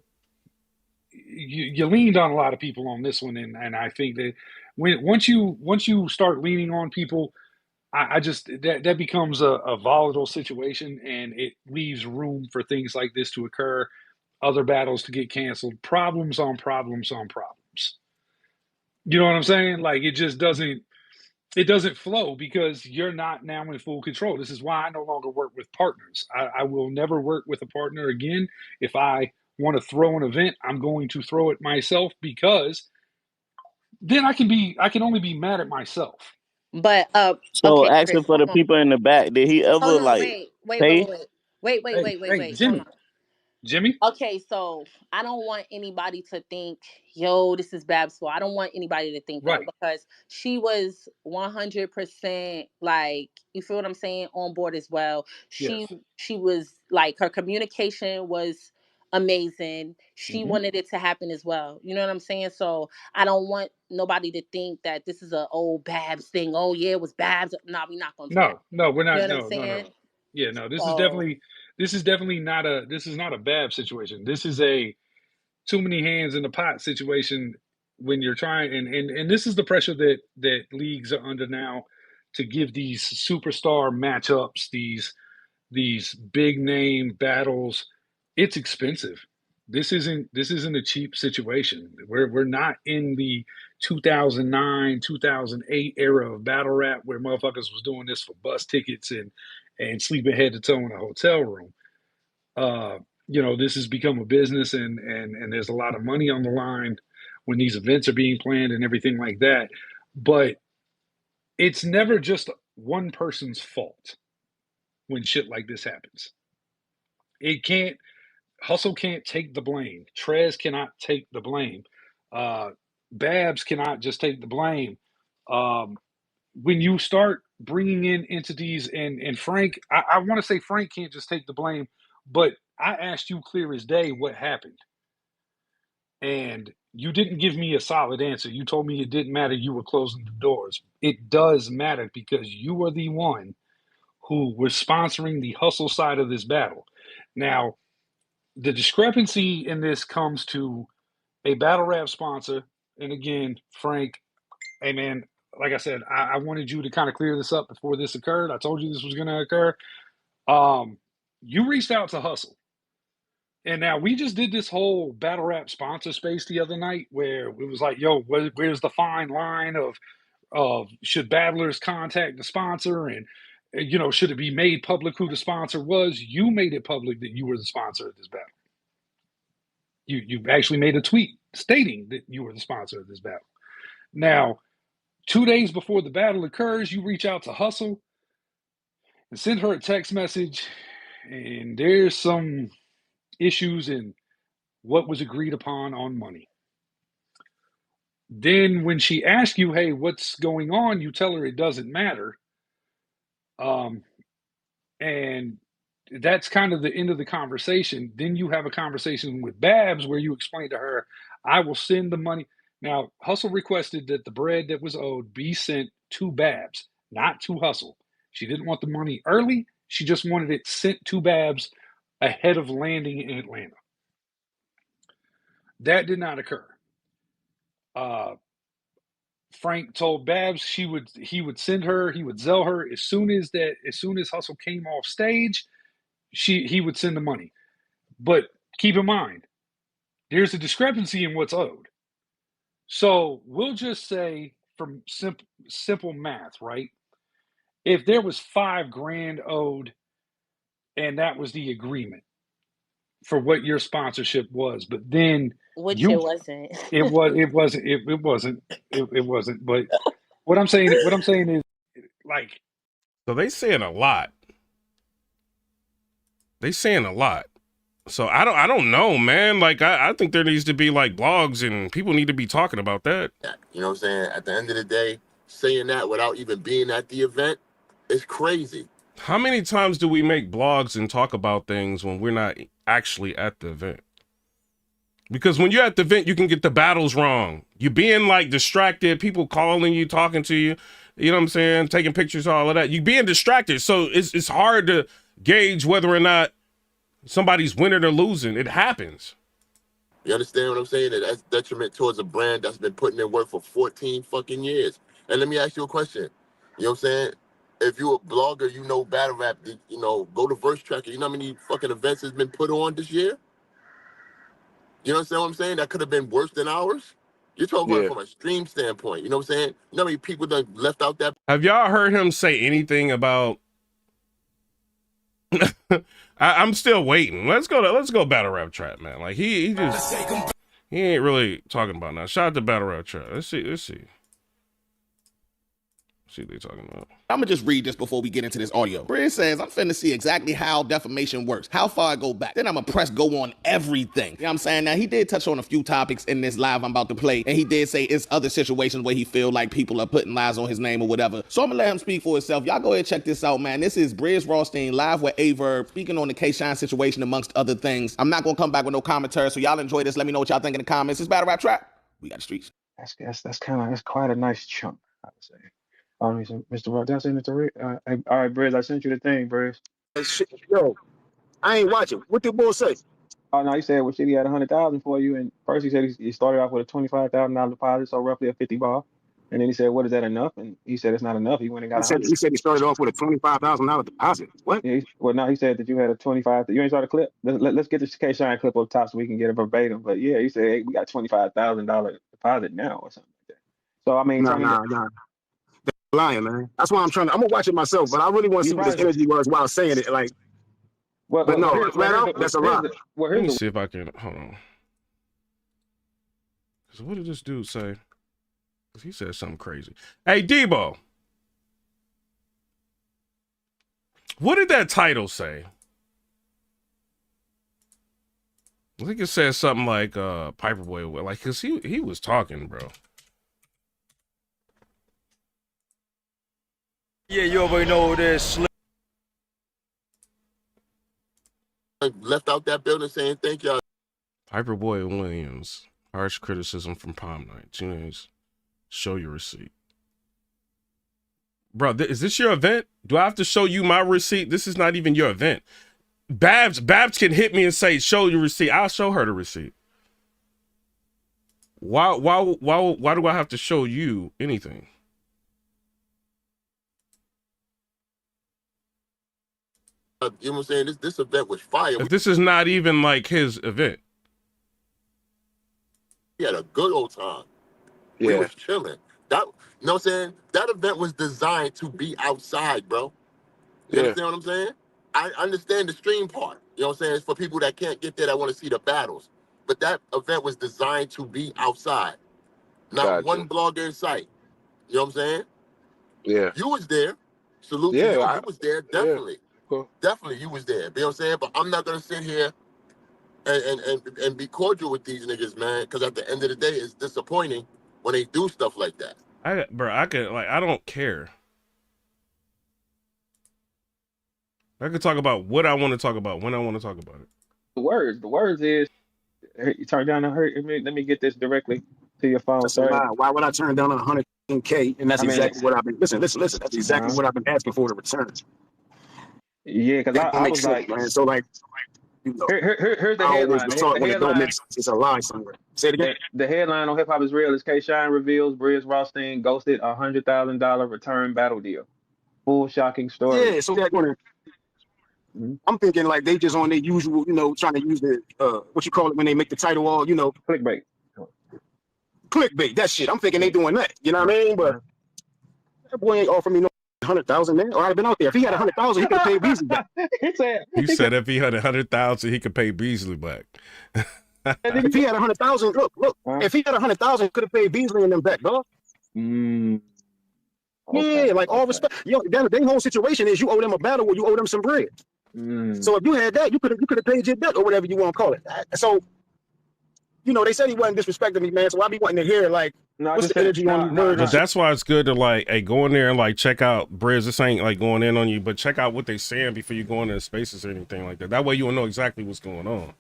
You leaned on a lot of people on this one. And I think that once you start leaning on people, I just that becomes a volatile situation, and it leaves room for things like this to occur, other battles to get canceled, problems on problems on problems. You know what I'm saying? Like it doesn't flow because you're not now in full control. This is why I no longer work with partners. I will never work with a partner again. If I want to throw an event, I'm going to throw it myself, because then I can only be mad at myself. But so okay, asking Chris, for the people in the back, did he ever wait. Jimmy. Jimmy? Okay, so I don't want anybody to think, yo, this is Bab's fault. I don't want anybody to think that, because she was 100% like, you feel what I'm saying, on board as well. She was like, her communication was amazing. She wanted it to happen as well. You know what I'm saying? So I don't want nobody to think that this is a old Babs thing. Oh yeah, it was Babs. No, we're not gonna do that. No, we're not. You know what I'm saying? Yeah, no, this is definitely not a Babs situation. This is a too many hands in the pot situation. when you're trying, and this is the pressure that leagues are under now to give these superstar matchups, these big name battles. It's expensive. This isn't a cheap situation. We're not in the 2009, 2008 era of battle rap where motherfuckers was doing this for bus tickets and sleeping head to toe in a hotel room. This has become a business, and there's a lot of money on the line when these events are being planned and everything like that. But it's never just one person's fault when shit like this happens. Hustle can't take the blame. Trez cannot take the blame. Babs cannot just take the blame. When you start bringing in entities, and Frank, I want to say Frank can't just take the blame, but I asked you clear as day what happened. And you didn't give me a solid answer. You told me it didn't matter. You were closing the doors. It does matter because you are the one who was sponsoring the hustle side of this battle. Now, the discrepancy in this comes to a battle rap sponsor. And again, Frank, hey man, like I said, I wanted you to kind of clear this up before this occurred. I told you this was going to occur. You reached out to Hustle. And now we just did this whole battle rap sponsor space the other night where it was like, yo, where's the fine line of should battlers contact the sponsor, and should it be made public who the sponsor was? You made it public that you were the sponsor of this battle. You actually made a tweet stating that you were the sponsor of this battle. Now, 2 days before the battle occurs, you reach out to Hustle and send her a text message, and there's some issues in what was agreed upon on money. Then when she asks you, hey, what's going on? You tell her it doesn't matter. And that's kind of the end of the conversation. Then you have a conversation with Babs where you explain to her, I will send the money. Now, Hustle requested that the bread that was owed be sent to Babs, not to Hustle. She didn't want the money early. She just wanted it sent to Babs ahead of landing in Atlanta. That did not occur. Frank told Babs he would send her, he would Zelle her as soon as Hustle came off stage, he would send the money. But keep in mind, there's a discrepancy in what's owed. So we'll just say, from simple math, right? If there was $5,000 owed, and that was the agreement for what your sponsorship was, but then it wasn't. It wasn't. But what I'm saying is, like, so they saying a lot. So I don't know, man. Like I think there needs to be like blogs, and people need to be talking about that. You know what I'm saying? At the end of the day, saying that without even being at the event is crazy. How many times do we make blogs and talk about things when we're not actually at the event? Because when you're at the event, you can get the battles wrong. You're being like distracted, people calling you, talking to you, you know what I'm saying? Taking pictures, all of that. You're being distracted. So it's hard to gauge whether or not somebody's winning or losing. It happens. You understand what I'm saying? That's detriment towards a brand that's been putting in work for 14 fucking years. And let me ask you a question. You know what I'm saying? If you're a blogger, you know battle rap, go to Verse Tracker. You know how many fucking events has been put on this year? You understand what I'm saying? That could have been worse than ours. You're talking about from a stream standpoint. You know what I'm saying? You know how many people that left out that? Have y'all heard him say anything about? I'm still waiting. Let's go battle rap trap, man. Like he ain't really talking about now. Shout out to battle rap trap. Let's see what they talking about. I'm gonna just read this before we get into this audio. Brizz says, I'm finna see exactly how defamation works, how far I go back. Then I'm gonna press go on everything. You know what I'm saying? Now, he did touch on a few topics in this live I'm about to play, and he did say it's other situations where he feel like people are putting lies on his name or whatever. So I'm gonna let him speak for himself. Y'all go ahead and check this out, man. This is Brizz Rawsteen live with Averb, speaking on the K-Shine situation amongst other things. I'm not gonna come back with no commentary, so y'all enjoy this. Let me know what y'all think in the comments. It's Battle Rap Trap. We got the streets. That's quite a nice chunk, I would say. Mr. Rock, that's Mr. Rick. All right, Brizz, I sent you the thing, Brizz. Yo, I ain't watching. What the boy say? Oh no, he said, well, shit, he had 100,000 for you, and first he said he started off with a $25,000 deposit, so roughly a 50 ball, and then he said, what is that enough? And he said it's not enough. He went and got 100. He said he started off with a $25,000 deposit. What? Yeah, well, no, he said that you had a 25. You ain't saw the clip. Let's get this K Shine clip up top so we can get it verbatim. But yeah, he said, hey, we got $25,000 deposit now or something like that. So I mean, Nah. They're lying, man. That's why I'm gonna watch it myself, but I really want to see what this energy was while saying it. Like, but no, flat out, that's a lie. Let me see if I can, hold on. So what did this dude say? He said something crazy. Hey, Debo. What did that title say? I think it said something like Piperboy, like, cause he was talking, bro. Yeah, you already know this. Left out that building saying thank y'all. Piperboy Williams, harsh criticism from Prom Night. Teenage, show your receipt. Bro, is this your event? Do I have to show you my receipt? This is not even your event. Babs can hit me and say, show your receipt. I'll show her the receipt. Why do I have to show you anything? You know what I'm saying? This event was fire. If this is not even like his event. We had a good old time. Yeah. We was chilling. That, you know what I'm saying? That event was designed to be outside, bro. You understand what I'm saying? I understand the stream part. You know what I'm saying? It's for people that can't get there that want to see the battles. But that event was designed to be outside. Not one blogger in sight. You know what I'm saying? Yeah. You was there. Salute to you. You was there, definitely. Yeah. Cool. Definitely, you was there. You know what I'm saying? But I'm not gonna sit here and be cordial with these niggas, man. Because at the end of the day, it's disappointing when they do stuff like that. I don't care. I could talk about what I want to talk about when I want to talk about it. The words is, you turn down the hurt. Let me get this directly to your phone. Why would I turn down 100K? And that's exactly what I've been. Listen. That's exactly what I've been asking for to return. Yeah, because I was like, man. So like, you know, here's the headline. When it don't make sense, it's a lie somewhere. Say it again. The headline on Hip Hop is Real is K Shine reveals Brizz Rawsteen ghosted $100,000 return battle deal. Full shocking story. Yeah, so they're going to. I'm thinking like they just on their usual, you know, trying to use the what you call it when they make the title all, you know, clickbait. That shit. I'm thinking they doing that. You know what I mean? But that boy ain't offering me no 100,000, man. Or I'd have been out there. If he had 100,000, he could pay Beasley back. You said if he had 100,000, he could pay Beasley back. If he had 100,000, look. If he had 100,000, he could have paid Beasley and them back, dog. Okay. Yeah, like all respect. Yo, their whole situation is you owe them a battle or you owe them some bread. So if you had that, you could have paid your debt or whatever you want to call it. So, you know, they said he wasn't disrespecting me, man. So I be wanting to hear like what's the energy on these words. But that's why it's good to like, hey, go in there and like check out Brizz. This ain't like going in on you, but check out what they saying before you go into the spaces or anything like that. That way you will know exactly what's going on.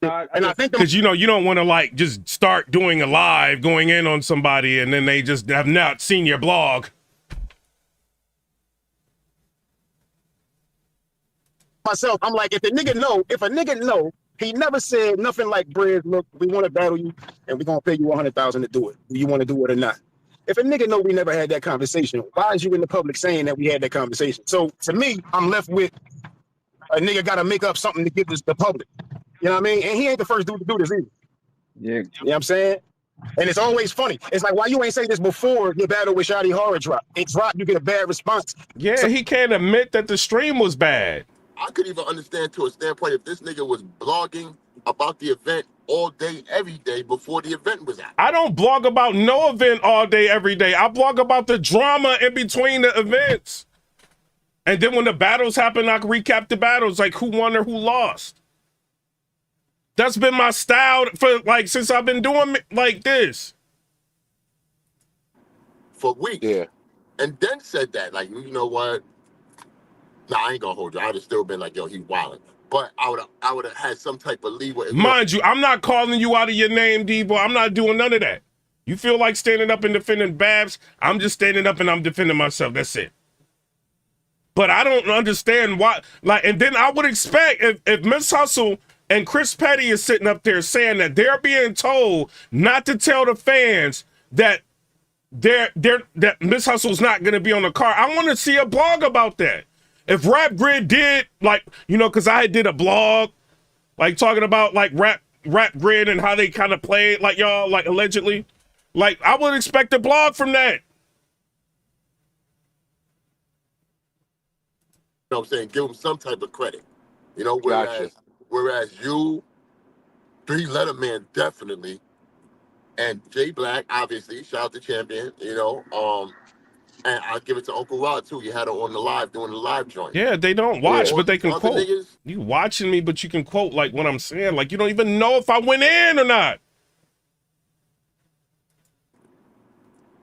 And I think because you know you don't want to like just start doing a live, going in on somebody, and then they just have not seen your blog. Myself, I'm like, if a nigga know, he never said nothing like, Brizz, look, we want to battle you, and we're gonna pay you 100,000 to do it. Do you want to do it or not? If a nigga know we never had that conversation, why is you in the public saying that we had that conversation? So to me, I'm left with a nigga got to make up something to give this the public. You know what I mean? And he ain't the first dude to do this either. Yeah. You know what I'm saying? And it's always funny. It's like, why you ain't say this before your battle with Shotty Horror drop? It dropped, you get a bad response. Yeah, so he can't admit that the stream was bad. I could even understand to a standpoint if this nigga was blogging about the event all day, every day before the event was out. I don't blog about no event all day, every day. I blog about the drama in between the events. And then when the battles happen, I can recap the battles, like who won or who lost. That's been my style for like since I've been doing like this. For weeks. Yeah. And then said that, like, you know what? Nah, I ain't gonna hold you. I'd have still been like, yo, he wildin'. But I would have had some type of leeway. Mind you, I'm not calling you out of your name, Debo. I'm not doing none of that. You feel like standing up and defending Babs? I'm just standing up and I'm defending myself. That's it. But I don't understand why. Like, and then I would expect if Mshustle And Chris Petty is sitting up there saying that they're being told not to tell the fans that that Mshustle's not going to be on the card. I want to see a blog about that. If Rap Grid did, like, you know, because I did a blog, like, talking about, like, Rap Grid and how they kind of played, like, y'all, like, allegedly. Like, I would expect a blog from that. You know what I'm saying? Give them some type of credit. You know, Gotcha. whereas you, Three Letter Man, definitely, and Jay Black, obviously, shout out to Champion, you know, and I'll give it to Uncle Rod, too. You had her on the live, doing the live joint. Yeah, they don't watch, Yeah. but they can Other quote. niggas- You watching me, but you can quote, like, what I'm saying. Like, you don't even know if I went in or not.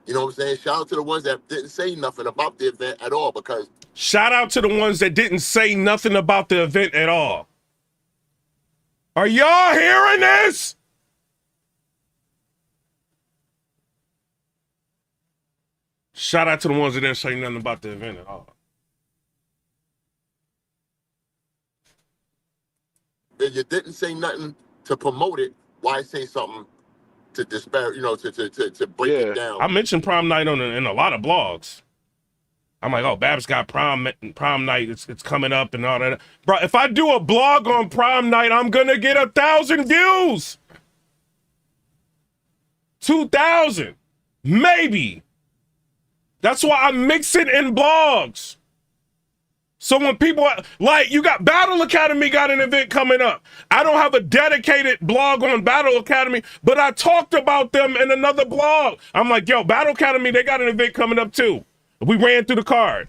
You know what I'm saying? Shout out to the ones that didn't say nothing about the event at all, because Shout out to the ones that didn't say nothing about the event at all. Are y'all hearing this? Shout out to the ones that didn't say nothing about the event at all. if you didn't say nothing to promote it, why say something to disparage, you know, to break it down? I mentioned prom night in a lot of blogs. I'm like, oh, Babs got prom night. It's coming up and all that. Bro, if I do a blog on prom night, I'm going to get 1,000 views. 2,000. Maybe. That's why I mix it in blogs. So when people, like, you got Battle Academy got an event coming up. I don't have a dedicated blog on Battle Academy, but I talked about them in another blog. I'm like, yo, Battle Academy, they got an event coming up too. We ran through the card.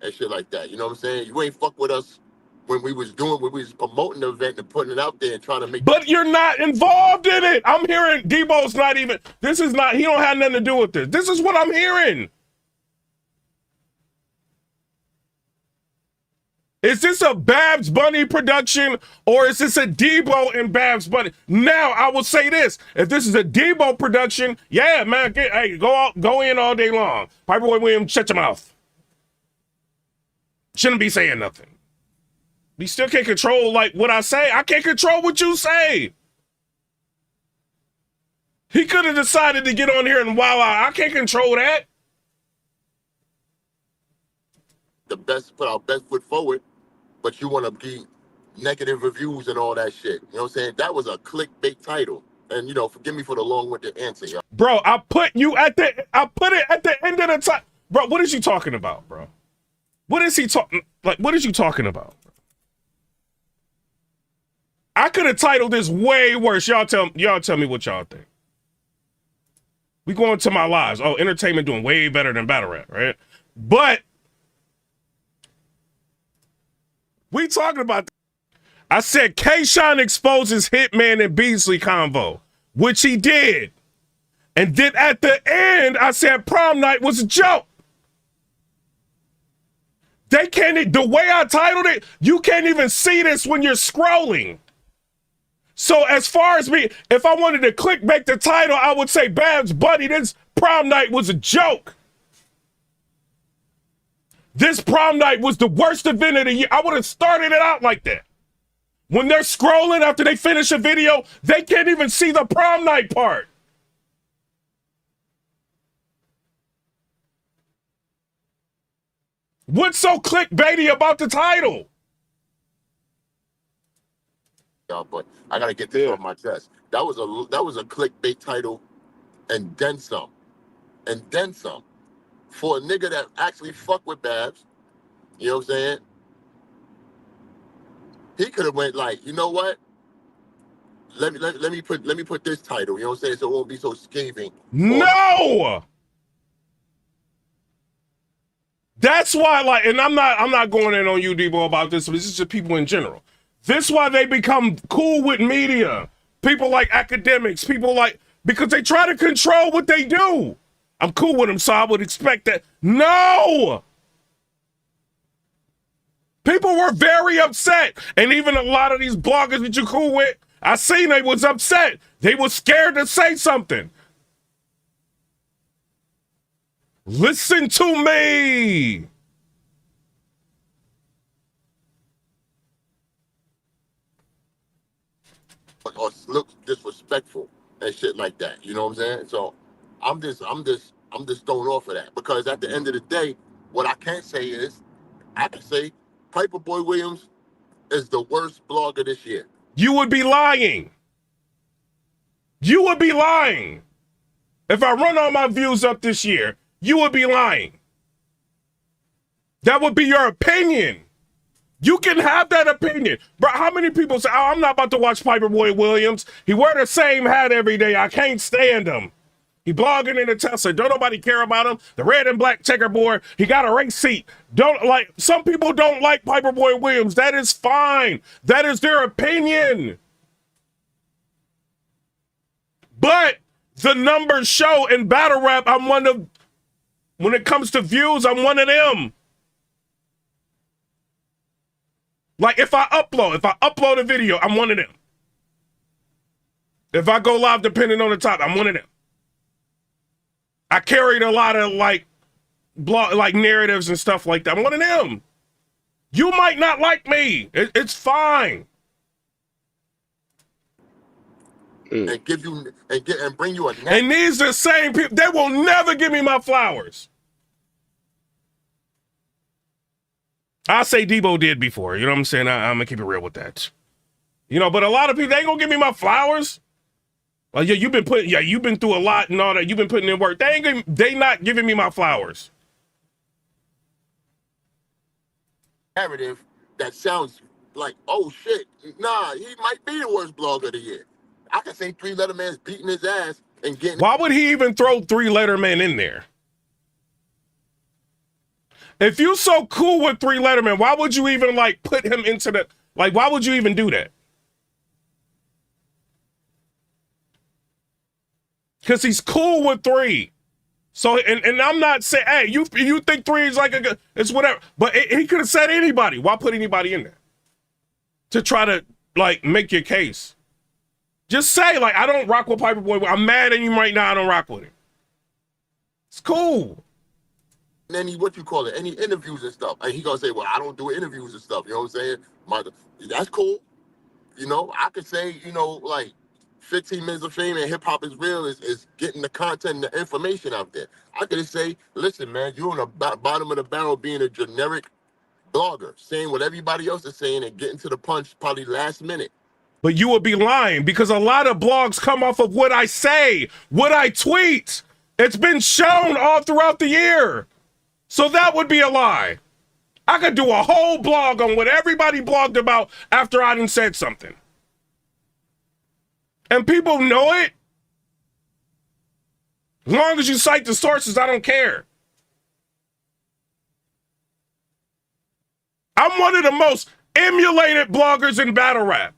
And shit like that. You know what I'm saying? You ain't fuck with us when we was promoting the event and putting it out there and trying to make. But you're not involved in it. I'm hearing Debo's not even, he don't have nothing to do with this. This is what I'm hearing. Is this a Babs Bunny production or is this a Debo and Babs Bunny? Now, I will say this. If this is a Debo production, yeah, man, go in all day long. Piper Williams, shut your mouth. Shouldn't be saying nothing. We still can't control, like, what I say. I can't control what you say. He could have decided to get on here and wow out. I can't control that. Put our best foot forward, but you want to be negative reviews and all that shit. You know what I'm saying? That was a clickbait title. And, you know, forgive me for the long-winded answer, y'all. Bro, I put it at the end of the time. Bro, what is you talking about, bro? What is he talking, like, what is you talking about? I could have titled this way worse. Y'all tell me what y'all think. We going to my lives. Oh, entertainment doing way better than battle rap, right? But we talking about, I said K-Shine exposes Hitman and Beasley convo, which he did. And then at the end, I said prom night was a joke. The way I titled it, you can't even see this when you're scrolling. So as far as me, if I wanted to click back the title, I would say, Babs, buddy, this prom night was a joke. This prom night was the worst event of the year. I would have started it out like that. When they're scrolling after they finish a video, they can't even see the prom night part. What's so clickbaity about the title? But I gotta get this off my chest. That was a clickbait title, and then some, for a nigga that actually fuck with Babs. You know what I'm saying? He could have went like, you know what? Let me put this title. You know what I'm saying? So it won't be so scathing. No. That's why, like, and I'm not going in on you, Debo, about this, but this is just people in general. This is why they become cool with media. People like academics, because they try to control what they do. I'm cool with them, so I would expect that. No! People were very upset. And even a lot of these bloggers that you're cool with, I seen they was upset. They were scared to say something. Listen to me. Or look disrespectful and shit like that. You know what I'm saying? So I'm just thrown off of that, because at the end of the day, what I can say is, I can say Piper Boy Williams is the worst blogger this year. You would be lying. You would be lying. If I run all my views up this year, you would be lying. That would be your opinion. You can have that opinion. Bro, how many people say, oh, I'm not about to watch Piper Boy Williams. He wear the same hat every day. I can't stand him. He blogging in the Tesla. Don't nobody care about him. The red and black checkerboard. He got a race seat. Some people don't like Piper Boy Williams. That is fine. That is their opinion. But the numbers show in battle rap, when it comes to views, I'm one of them. Like if I upload a video, I'm one of them. If I go live depending on the topic, I'm one of them. I carried a lot of narratives and stuff like that. I'm one of them. You might not like me. It's fine. And bring you a and these are the same people. They will never give me my flowers. I say Debo did before. You know what I'm saying? I'm gonna keep it real with that. You know, but a lot of people, they ain't gonna give me my flowers. Like, you've been through a lot and all that. You've been putting in work. They not giving me my flowers. Narrative that sounds like, oh shit, nah, he might be the worst blogger of the year. I can say 3 Letter Man's beating his ass and getting. Why would he even throw 3 Letter Man in there? If you so cool with 3 Letter Man, why would you even put him into the, why would you even do that? Because he's cool with 3. So, and I'm not saying, hey, you think 3 is it's whatever. But he could have said anybody. Why put anybody in there? To try to, make your case. Just say, I don't rock with Piper Boy. I'm mad at him right now. I don't rock with him. It's cool. Any interviews and stuff, and he gonna say, well, I don't do interviews and stuff. You know what I'm saying? That's cool. You know, I could say, 15 minutes of fame and hip hop is real is getting the content and the information out there. I could say, listen, man, you're on the bottom of the barrel being a generic blogger, saying what everybody else is saying and getting to the punch probably last minute. But you would be lying, because a lot of blogs come off of what I say, what I tweet. It's been shown all throughout the year. So that would be a lie. I could do a whole blog on what everybody blogged about after I done said something. And people know it. As long as you cite the sources, I don't care. I'm one of the most emulated bloggers in battle rap.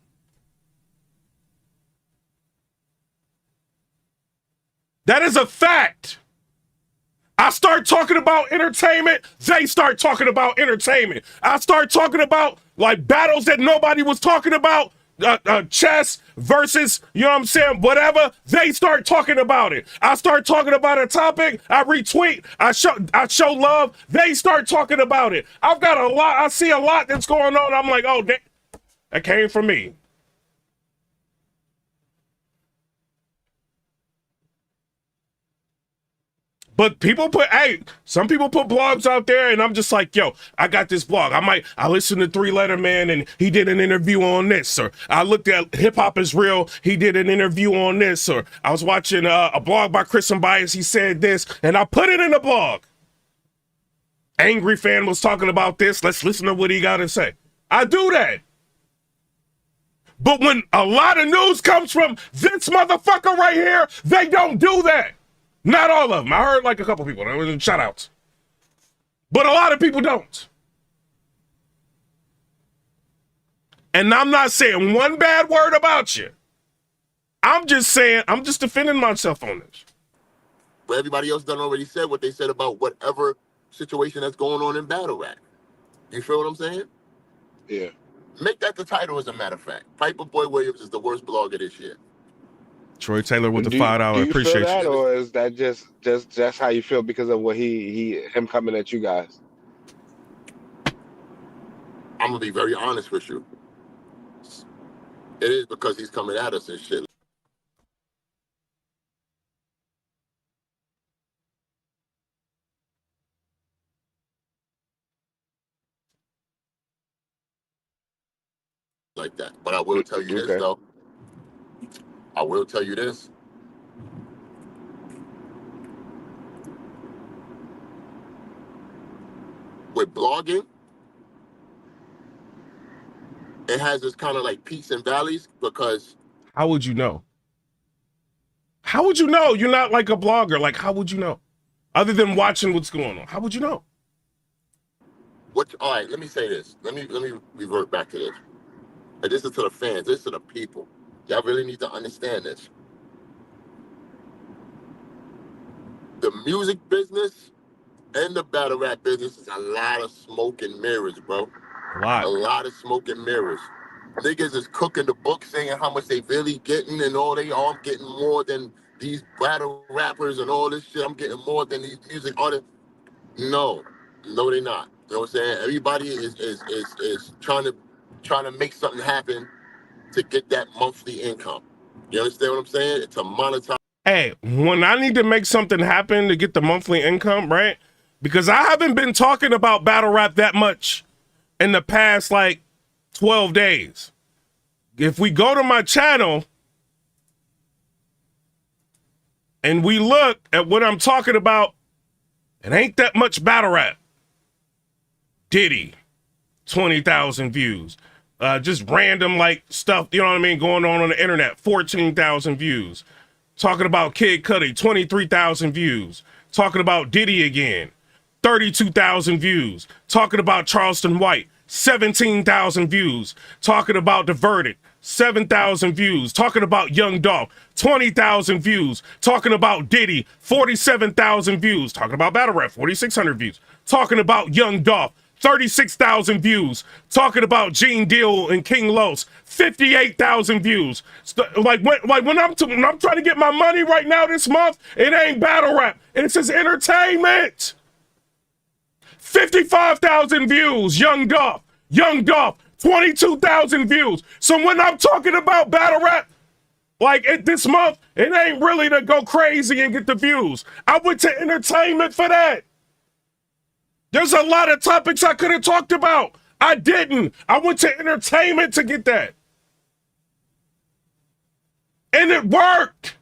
That is a fact. I start talking about entertainment, they start talking about entertainment. I start talking about battles that nobody was talking about, chess versus, you know what I'm saying, whatever, they start talking about it. I start talking about a topic, I retweet, I show love, they start talking about it. I've got a lot, I see a lot that's going on, I'm like, oh, that came from me. But some people put blogs out there, and I'm just like, yo, I got this blog. I listened to 3 Letter Man, and he did an interview on this. Or I looked at hiphopisreal, he did an interview on this. Or I was watching a blog by Chris and Bias, he said this, and I put it in the blog. Angry Fan was talking about this. Let's listen to what he got to say. I do that. But when a lot of news comes from this motherfucker right here, they don't do that. Not all of them. I heard a couple people. There was shout outs. But a lot of people don't. And I'm not saying one bad word about you. I'm just defending myself on this. But everybody else done already said what they said about whatever situation that's going on in battle rap. You feel what I'm saying? Yeah. Make that the title, as a matter of fact. Piper Boy Williams is the worst blogger this year. Troy Taylor with the Do $5. you feel Appreciate that, you. or is that just how you feel because of what him coming at you guys? I'm gonna be very honest with you. It is because he's coming at us and shit. Like that. But I will tell you this, though. I will tell you this. With blogging, it has this kind of like peaks and valleys because. How would you know? How would you know? You're not like a blogger. Like, how would you know? Other than watching what's going on. How would you know? All right, let me say this. Let me revert back to this. And this is to the fans. This is to the people. Y'all really need to understand this. The music business and the battle rap business is a lot of smoke and mirrors, bro. A lot of smoke and mirrors. Niggas is cooking the book saying how much they really getting and all I'm getting more than these battle rappers and all this shit. I'm getting more than these music artists. No, they not. You know what I'm saying? Everybody is trying to make something happen to get that monthly income. You understand what I'm saying? It's a monetize. Hey, when I need to make something happen to get the monthly income, right? Because I haven't been talking about battle rap that much in the past, like, 12 days. If we go to my channel and we look at what I'm talking about, it ain't that much battle rap. Diddy, 20,000 views. Just random, like, stuff, you know what I mean, going on the internet, 14,000 views. Talking about Kid Cudi, 23,000 views. Talking about Diddy again, 32,000 views. Talking about Charleston White, 17,000 views. Talking about The Verdict, 7,000 views. Talking about Young Dolph, 20,000 views. Talking about Diddy, 47,000 views. Talking about Battle Rap, 4,600 views. Talking about Young Dolph, 36,000 views. Talking about Gene Deal and King Los, 58,000 views. When I'm trying to get my money right now this month, it ain't battle rap. It's just entertainment. 55,000 views. Young Dolph, 22,000 views. So when I'm talking about battle rap, this month, it ain't really to go crazy and get the views. I went to entertainment for that. There's a lot of topics I could have talked about. I didn't. I went to entertainment to get that. And it worked.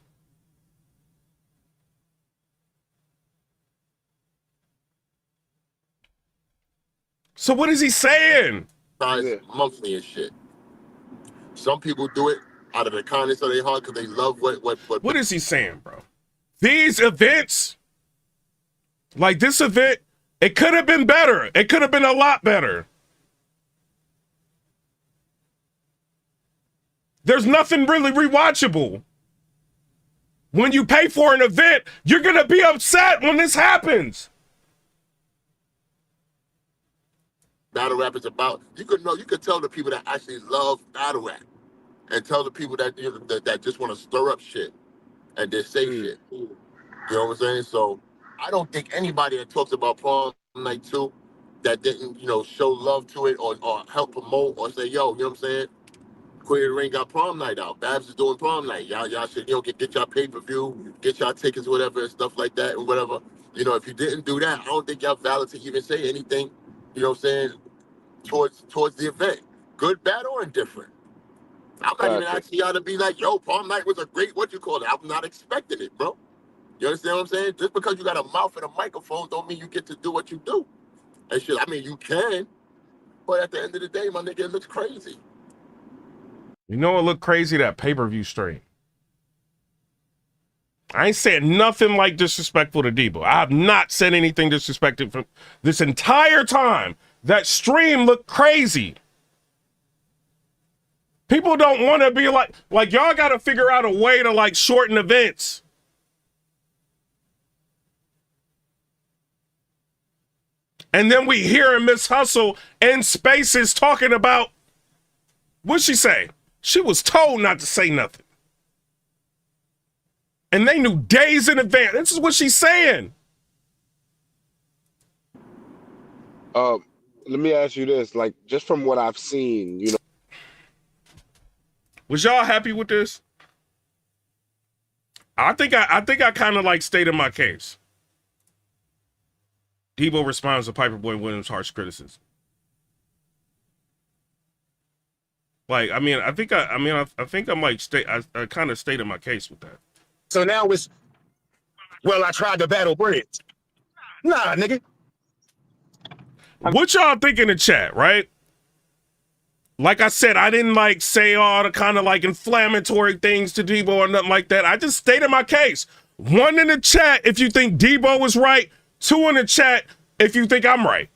So what is he saying? Monthly and shit. Some people do it out of the kindness of their heart because they love what. What is he saying, bro? These events, like this event, it could have been better. It could have been a lot better. There's nothing really rewatchable. When you pay for an event, you're going to be upset when this happens. Battle rap is about, you could tell the people that actually love battle rap and tell the people that that just want to stir up shit and just say shit. You know what I'm saying? So I don't think anybody that talks about Prom Night 2 that didn't, show love to it or help promote or say, yo, you know what I'm saying? Queer Ring got Prom Night out. Babs is doing Prom Night. Y'all should, get y'all pay-per-view, get y'all tickets, whatever, and stuff like that and whatever. If you didn't do that, I don't think y'all valid to even say anything, you know what I'm saying, towards the event. Good, bad, or indifferent. I'm not even asking y'all to be like, yo, Prom Night was a great, I'm not expecting it, bro. You understand what I'm saying? Just because you got a mouth and a microphone don't mean you get to do what you do. And shit, I mean, you can, but at the end of the day, my nigga, it looks crazy. You know what looked crazy? That pay-per-view stream. I ain't said nothing like disrespectful to Debo. I have not said anything disrespectful for this entire time. That stream looked crazy. People don't want to be like y'all got to figure out a way to shorten events. And then we hear Mshustle in spaces talking about, what'd she say? She was told not to say nothing. And they knew days in advance. This is what she's saying. Let me ask you this, like, just from what I've seen, you know. Was y'all happy with this? I think I kind of like stated my case. Debo responds to Piper Boy Williams' harsh criticism. Like, I mean, I think I'm like I kind of stated my case with that. So now it's, well, I tried to battle Brizz. Nah, nigga. What y'all think in the chat, right? Like I said, I didn't like say all the kind of like inflammatory things to Debo or nothing like that. I just stated my case. 1 in the chat if you think Debo was right. 2 in the chat if you think I'm right.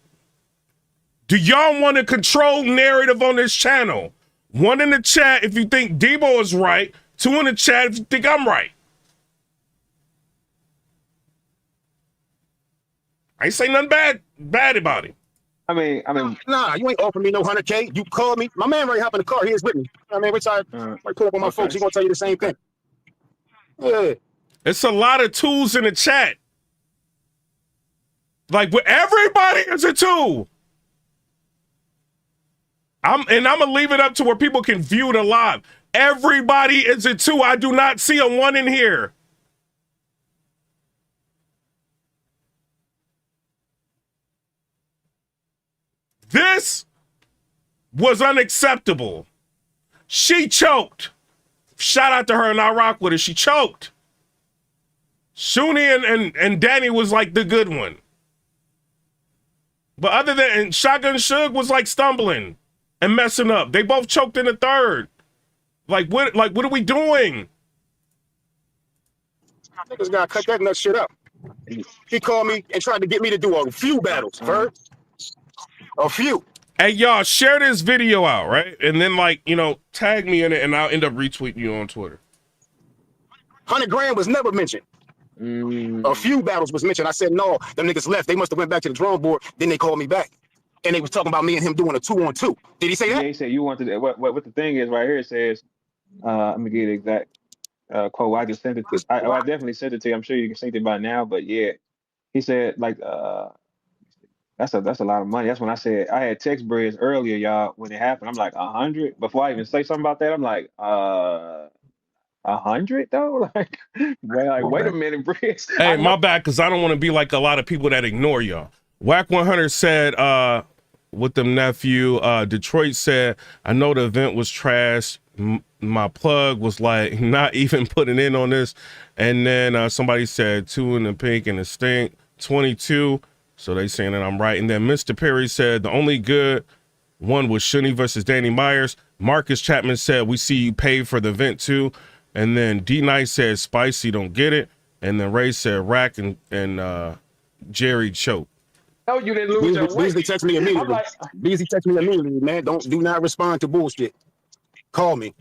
Do y'all want a controlled narrative on this channel? 1 in the chat if you think Debo is right. 2 in the chat if you think I'm right. I ain't say nothing bad about him. I mean, Nah, you ain't offering me no 100K. You called me. My man right hop in the car. He is with me. I mean, which I pull up on my folks. He gonna tell you the same thing. Yeah. It's a lot of twos in the chat. Like, everybody is a two. I'm gonna leave it up to where people can view it live. Everybody is a two. I do not see a 1 in here. This was unacceptable. She choked. Shout out to her and I rock with her. She choked. Shuni and Danny was like the good one. But other than, and Shotgun Suge was like stumbling and messing up. They both choked in the third. Like what are we doing? Niggas gotta cut that nut shit up. He called me and tried to get me to do a few battles, first. A few. Hey, y'all, share this video out, right? And then, like, you know, tag me in it, and I'll end up retweeting you on Twitter. 100 grand was never mentioned. A few battles was mentioned. I said, no, them niggas left. They must have went back to the drawing board. Then they called me back. And they was talking about me and him doing a 2-on-2. Did he say that? Yeah, he said you wanted to. What the thing is right here, it says, let me get the exact quote. I just sent it to. I definitely sent it to you. I'm sure you can see it by now, but yeah. He said, like, that's a lot of money. That's when I said I had text Brizz earlier, y'all, when it happened. I'm like 100. Before I even say something about that, I'm like 100 though. Like, well, like wait a minute, Brizz. Hey, my bad, because I don't want to be like a lot of people that ignore y'all. Whack 100 said, with them nephew, Detroit said, I know the event was trash. My plug was like not even putting in on this. And then somebody said 2 in the pink and the stink, 22. So they saying that I'm right. And then Mr. Perry said the only good one was Shuni versus Danny Myers. Marcus Chapman said we see you pay for the event too. And then D Nice said Spicy don't get it. And then Ray said Rack and Jerry choke. No, you didn't lose your weight. Beasley text me immediately. Beasley text me immediately, man. Do not respond to bullshit. Call me.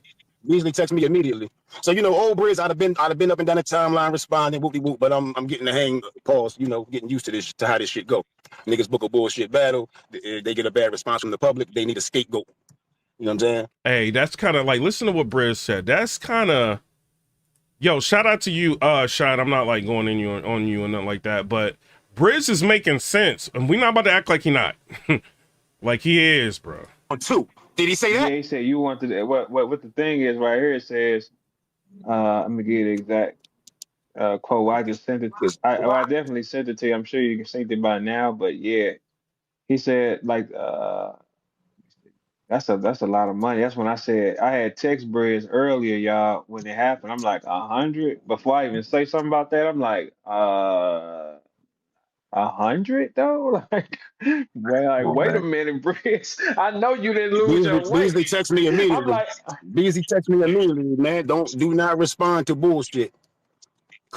Beasley text me immediately. So you know, old Brizz, I'd have been up and down the timeline responding, whoop-de-whoop, but I'm getting the hang, pause, you know, getting used to this, to how this shit go. Niggas book a bullshit battle, they get a bad response from the public, they need a scapegoat. You know what I'm saying? Hey, that's kind of like, listen to what Brizz said. That's kind of, yo, shout out to you, Shot. I'm not like going in on you and nothing like that, but Brizz is making sense, and we're not about to act like he not. Like he is, bro. On 2. Did he say that? Yeah, he said you wanted to. What the thing is right here, it says, let me get the exact quote. I just sent it to. I definitely sent it to you. I'm sure you can see it by now, but yeah, he said like that's a lot of money. That's when I said I had text Brizz earlier, y'all, when it happened. I'm like 100. Before I even say something about that, I'm like 100 though. Like, well, like wait a minute, Brizz. I know you didn't lose your weight. Beasley text me immediately. Like, Beasley text me immediately, man. Do not respond to bullshit.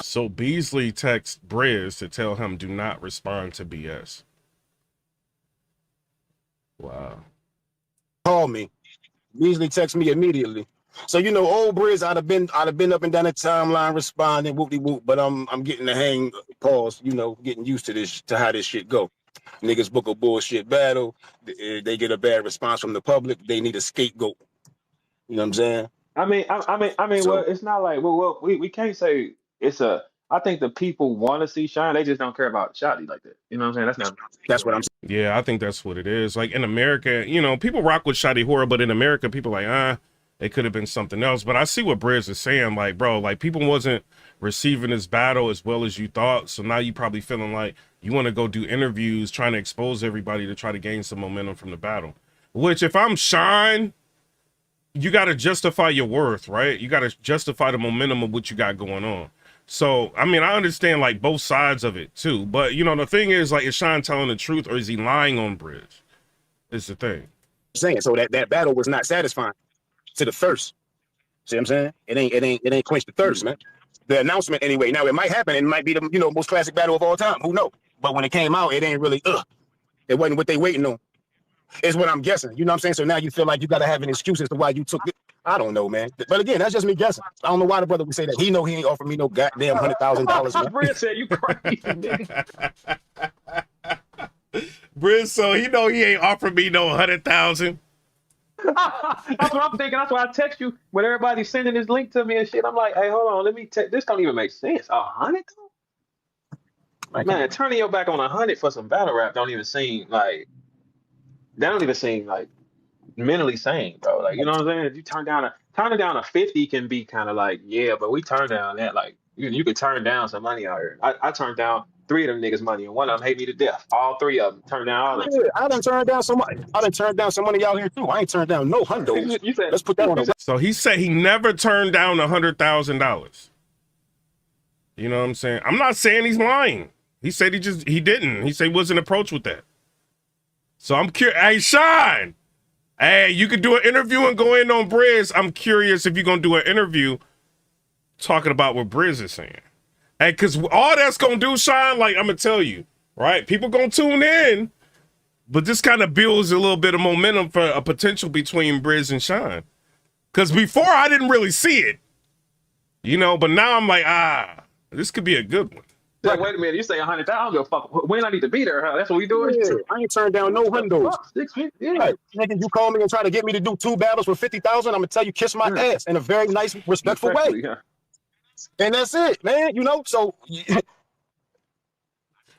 So Beasley texts Brizz to tell him do not respond to BS. Wow. Call me. Beasley text me immediately. So you know, old Brizz, I'd have been up and down the timeline responding, whoop-de-whoop, but I'm getting the hang, pause, you know, getting used to this, to how this shit go. Niggas book a bullshit battle, they get a bad response from the public, they need a scapegoat. You know what I'm saying? I mean, So, well, it's not like we can't say I think the people want to see Shine. They just don't care about Shotty like that. You know what I'm saying? That's what I'm saying. Yeah, I think that's what it is. Like in America, you know, people rock with Shotty Horror, but in America, people like, it could have been something else. But I see what Brizz is saying. Like, bro, like people wasn't receiving this battle as well as you thought. So now you probably feeling like you want to go do interviews, trying to expose everybody to try to gain some momentum from the battle. Which if I'm Shine, you got to justify your worth, right? You got to justify the momentum of what you got going on. So, I mean, I understand like both sides of it too, but you know, the thing is like, is Shine telling the truth or is he lying on Brizz? Is the thing. Saying so that battle was not satisfying to the thirst. See what I'm saying? It ain't quenched the thirst, man. The announcement anyway. Now it might happen. It might be the most classic battle of all time. Who knows? But when it came out, it ain't really it wasn't what they waiting on. Is what I'm guessing. You know what I'm saying? So now you feel like you got to have an excuse as to why you took it. I don't know, man. But again, that's just me guessing. I don't know why the brother would say that. He know he ain't offered me no goddamn $100,000. Brizz said you crazy, nigga. Brizz, so he know he ain't offered me no 100,000. That's what I'm thinking. That's why I text you when everybody's sending this link to me and shit. I'm like, hey, hold on, let me text. This don't even make sense. 100? Man, turning your back on 100 for some battle rap don't even seem like. That don't even seem like mentally sane, bro. Like, you know what I'm saying? If you turn down a 50 can be kind of like, yeah, but we turned down that. Like, you could turn down some money out here. I turned down 3 of them niggas' money, and one of them hate me to death. All 3 of them turned down all of them. I done turned down some money. I done turned down some money out here too. I ain't turned down no hundos. Let's put that on the. So he said he never turned down $100,000. You know what I'm saying? I'm not saying he's lying. He said he didn't. He said he wasn't approached with that. So I'm curious. Hey, Shine. Hey, you could do an interview and go in on Brizz. I'm curious if you're going to do an interview talking about what Brizz is saying. Hey, because all that's going to do, Shine, like I'm going to tell you, right? People going to tune in, but this kind of builds a little bit of momentum for a potential between Brizz and Shine. Because before, I didn't really see it, you know, but now I'm like, this could be a good one. Like, wait a minute, you say 100,000? I don't give a fuck. When I need to be there, huh? That's what we doing? Yeah, I ain't turned down no hundos. Yeah. Right. Nigga, you call me and try to get me to do 2 battles for 50,000, I'm gonna tell you kiss my ass in a very nice, respectful way. Yeah. And that's it, man. You know, so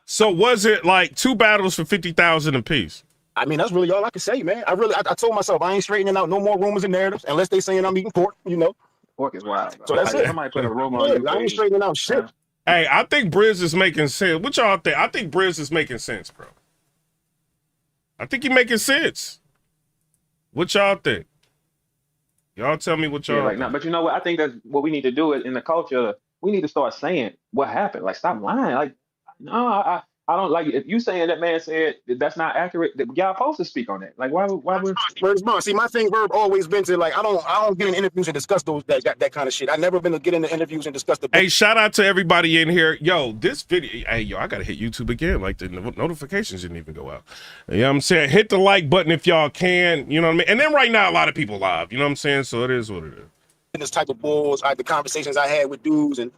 So was it like 2 battles for 50,000 apiece? I mean, that's really all I can say, man. I told myself I ain't straightening out no more rumors and narratives unless they saying I'm eating pork, you know. Pork is wild. So that's it. Somebody put a rumor on you. I ain't straightening out shit. Hey, I think Brizz is making sense. What y'all think? I think Brizz is making sense, bro. I think he making sense. What y'all think? Y'all tell me what y'all think. But you know what? I think that's what we need to do in the culture. We need to start saying what happened. Like, stop lying. Like, no, I don't like it. If you saying that man said that's not accurate, y'all supposed to speak on that. Like, why would Response? See, my thing, Verb, always been to like I don't get in interviews and discuss that kind of shit. I never been to get into interviews and discuss the. Hey, shout out to everybody in here. Yo, this video. Hey, yo, I gotta hit YouTube again. Like the notifications didn't even go out. You know what I'm saying? Hit the like button if y'all can. You know what I mean? And then right now, a lot of people live. You know what I'm saying? So it is what it is. In this type of bulls, the conversations I had with dudes and.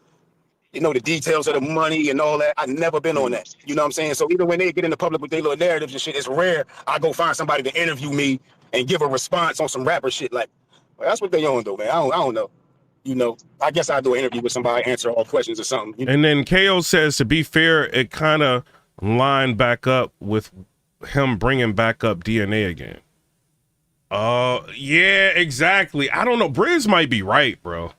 You know, the details of the money and all that. I've never been on that. You know what I'm saying? So even when they get in the public with their little narratives and shit, it's rare I go find somebody to interview me and give a response on some rapper shit. Like, well, that's what they on, though, man. I don't know. You know, I guess I'll do an interview with somebody, answer all questions or something. You know? And then KO says, to be fair, it kind of lined back up with him bringing back up DNA again. Yeah, exactly. I don't know. Brizz might be right, bro.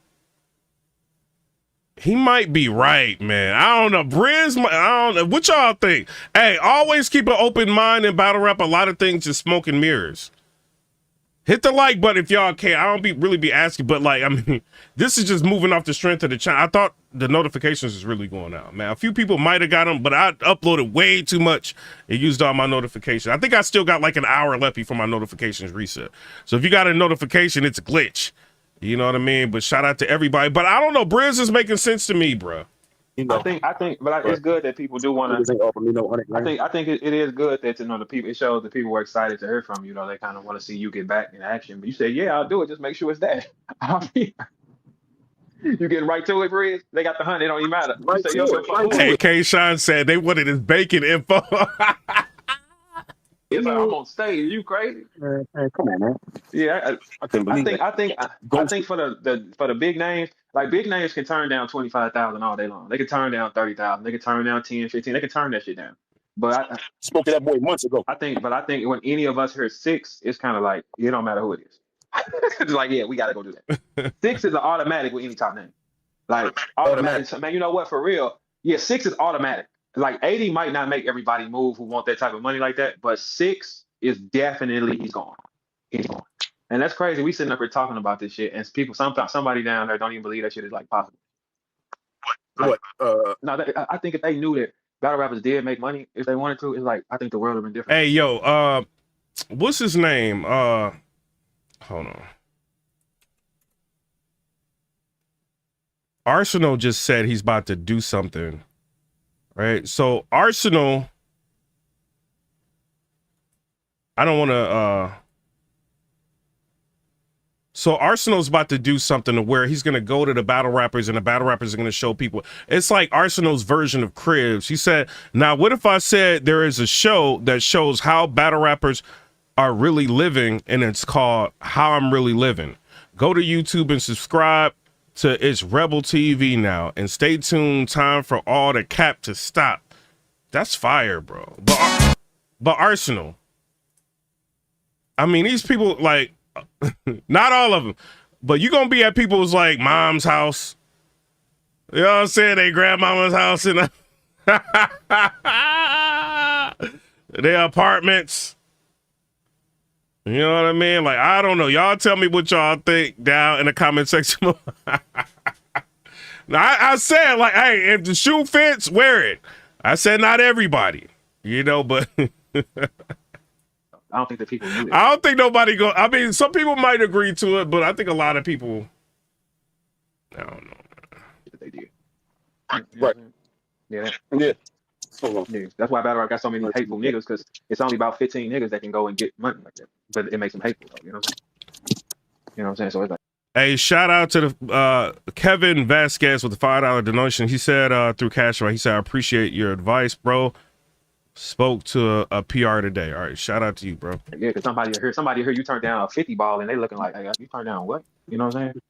He might be right, man. I don't know. Brizz, I don't know. What y'all think? Hey, always keep an open mind in battle rap. A lot of things is smoke and mirrors. Hit the like button if y'all can. I don't really be asking, but like, I mean, this is just moving off the strength of the channel. I thought the notifications is really going out, man. A few people might have got them, but I uploaded way too much. It used all my notifications. I think I still got like an hour left before my notifications reset. So if you got a notification, it's a glitch. You know what I mean? But shout out to everybody. But I don't know. Brizz is making sense to me, bro. You know, I think, but it's good that people do want to. I think it is good that the people. It shows that people were excited to hear from you. You know, they kind of want to see you get back in action. But you say, yeah, I'll do it. Just make sure it's that. I mean, you getting right to it, Brizz? They got the hunt. It don't even matter. Hey, K-Shine said they wanted his bacon info. It's like, I'm on stage. You crazy? Man, come on, man. Yeah, I think for the big names, Like big names can turn down 25,000 all day long. They can turn down 30,000. They can turn down 10, 15. They can turn that shit down. But Spoke to that boy months ago. I think when any of us hear 6, it's kind of like it don't matter who it is. It's like, yeah, we gotta go do that. 6 is an automatic with any top name. Like automatic. So, man, you know what? For real, yeah, 6 is automatic. Like 80 might not make everybody move who want that type of money like that, but 6 is definitely he's gone. He's gone. And that's crazy. We sitting up here talking about this shit, and people, somebody down there don't even believe that shit is like possible. What? No, I think if they knew that battle rappers did make money, if they wanted to, it's like I think the world would have been different. Hey, yo, what's his name? Hold on. Arsenal just said he's about to do something, right? So Arsenal, I don't want to. So Arsenal's about to do something to where he's going to go to the battle rappers and the battle rappers are going to show people. It's like Arsenal's version of Cribs. He said, now what if I said there is a show that shows how battle rappers are really living and it's called How I'm Really Living. Go to YouTube and subscribe to It's Rebel TV now and stay tuned. Time for all the cap to stop. That's fire, bro. But Arsenal, I mean, these people like, not all of them, but you gonna be at people's like mom's house. You know what I'm saying? They grandmama's house and their apartments. You know what I mean? Like, I don't know. Y'all tell me what y'all think down in the comment section. Now, I said, like, hey, if the shoe fits, wear it. I said not everybody, you know, but I don't think that people knew that. I don't think nobody go. I mean, some people might agree to it, but I think a lot of people, I don't know. They did. Right. Yeah. Yeah. Yeah. That's why battle rap got so many hateful niggas, because it's only about 15 niggas that can go and get money like that. But it makes them hateful, though, you know what I'm saying? You know what I'm saying? So it's like, hey, shout out to the Kevin Vasquez with the $5 donation. He said through Cash App, he said, I appreciate your advice, bro. Spoke to a PR today. All right, shout out to you, bro. yeah, because somebody hear you turn down a 50 ball and they looking like, hey, you turn down what? You know what I'm saying?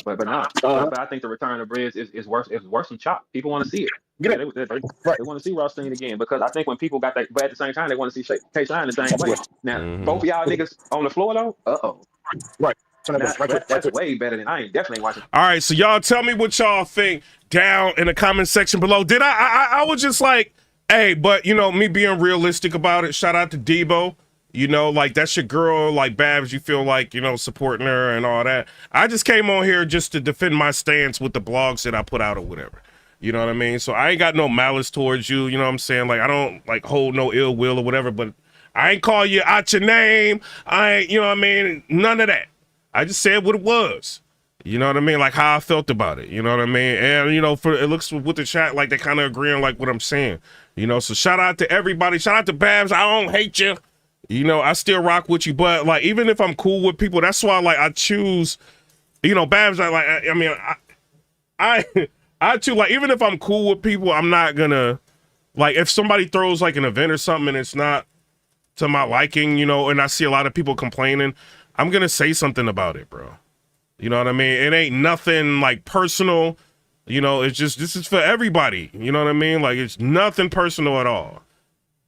But no. But I think the return of Brizz is worse. It's worse than Chop. People want to see it. They want to see Rawsteen again, because I think when people got that, but at the same time they want to see K-Shine the same way. Now both of y'all niggas on the floor though. Right. That's way better than I ain't definitely watching. All right, so y'all tell me what y'all think down in the comment section below. Did I was just like, hey, but you know, me being realistic about it. Shout out to Debo. You know, like that's your girl, like Babs, you feel like, you know, supporting her and all that. I just came on here just to defend my stance with the blogs that I put out or whatever. You know what I mean? So I ain't got no malice towards you. You know what I'm saying? Like, I don't like hold no ill will or whatever, but I ain't call you out your name. I ain't, you know what I mean? None of that. I just said what it was. You know what I mean? Like how I felt about it. You know what I mean? And, you know, for it looks with the chat like they kind of agreeing like what I'm saying. You know, so shout out to everybody. Shout out to Babs. I don't hate you. You know, I still rock with you, but like even if I'm cool with people, that's why like I choose, you know, Babs. I choose, like, even if I'm cool with people, I'm not gonna like if somebody throws like an event or something and it's not to my liking, you know, and I see a lot of people complaining, I'm gonna say something about it, bro. You know what I mean? It ain't nothing like personal, you know. It's just this is for everybody. You know what I mean? Like it's nothing personal at all.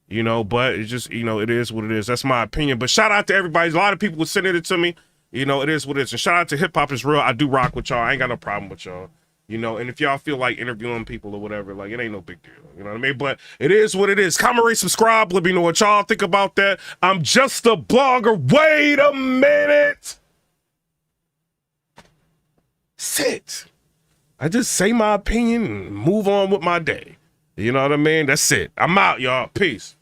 You know, but it's just, you know, it is what it is. That's my opinion. But shout out to everybody. A lot of people were sending it to me. You know, it is what it is. And shout out to hiphopisreal. I do rock with y'all. I ain't got no problem with y'all. You know, and if y'all feel like interviewing people or whatever, like it ain't no big deal. You know what I mean? But it is what it is. Comment, rate, subscribe. Let me know what y'all think about that. I'm just a blogger. Wait a minute. Sit. I just say my opinion and move on with my day. You know what I mean? That's it. I'm out, y'all. Peace.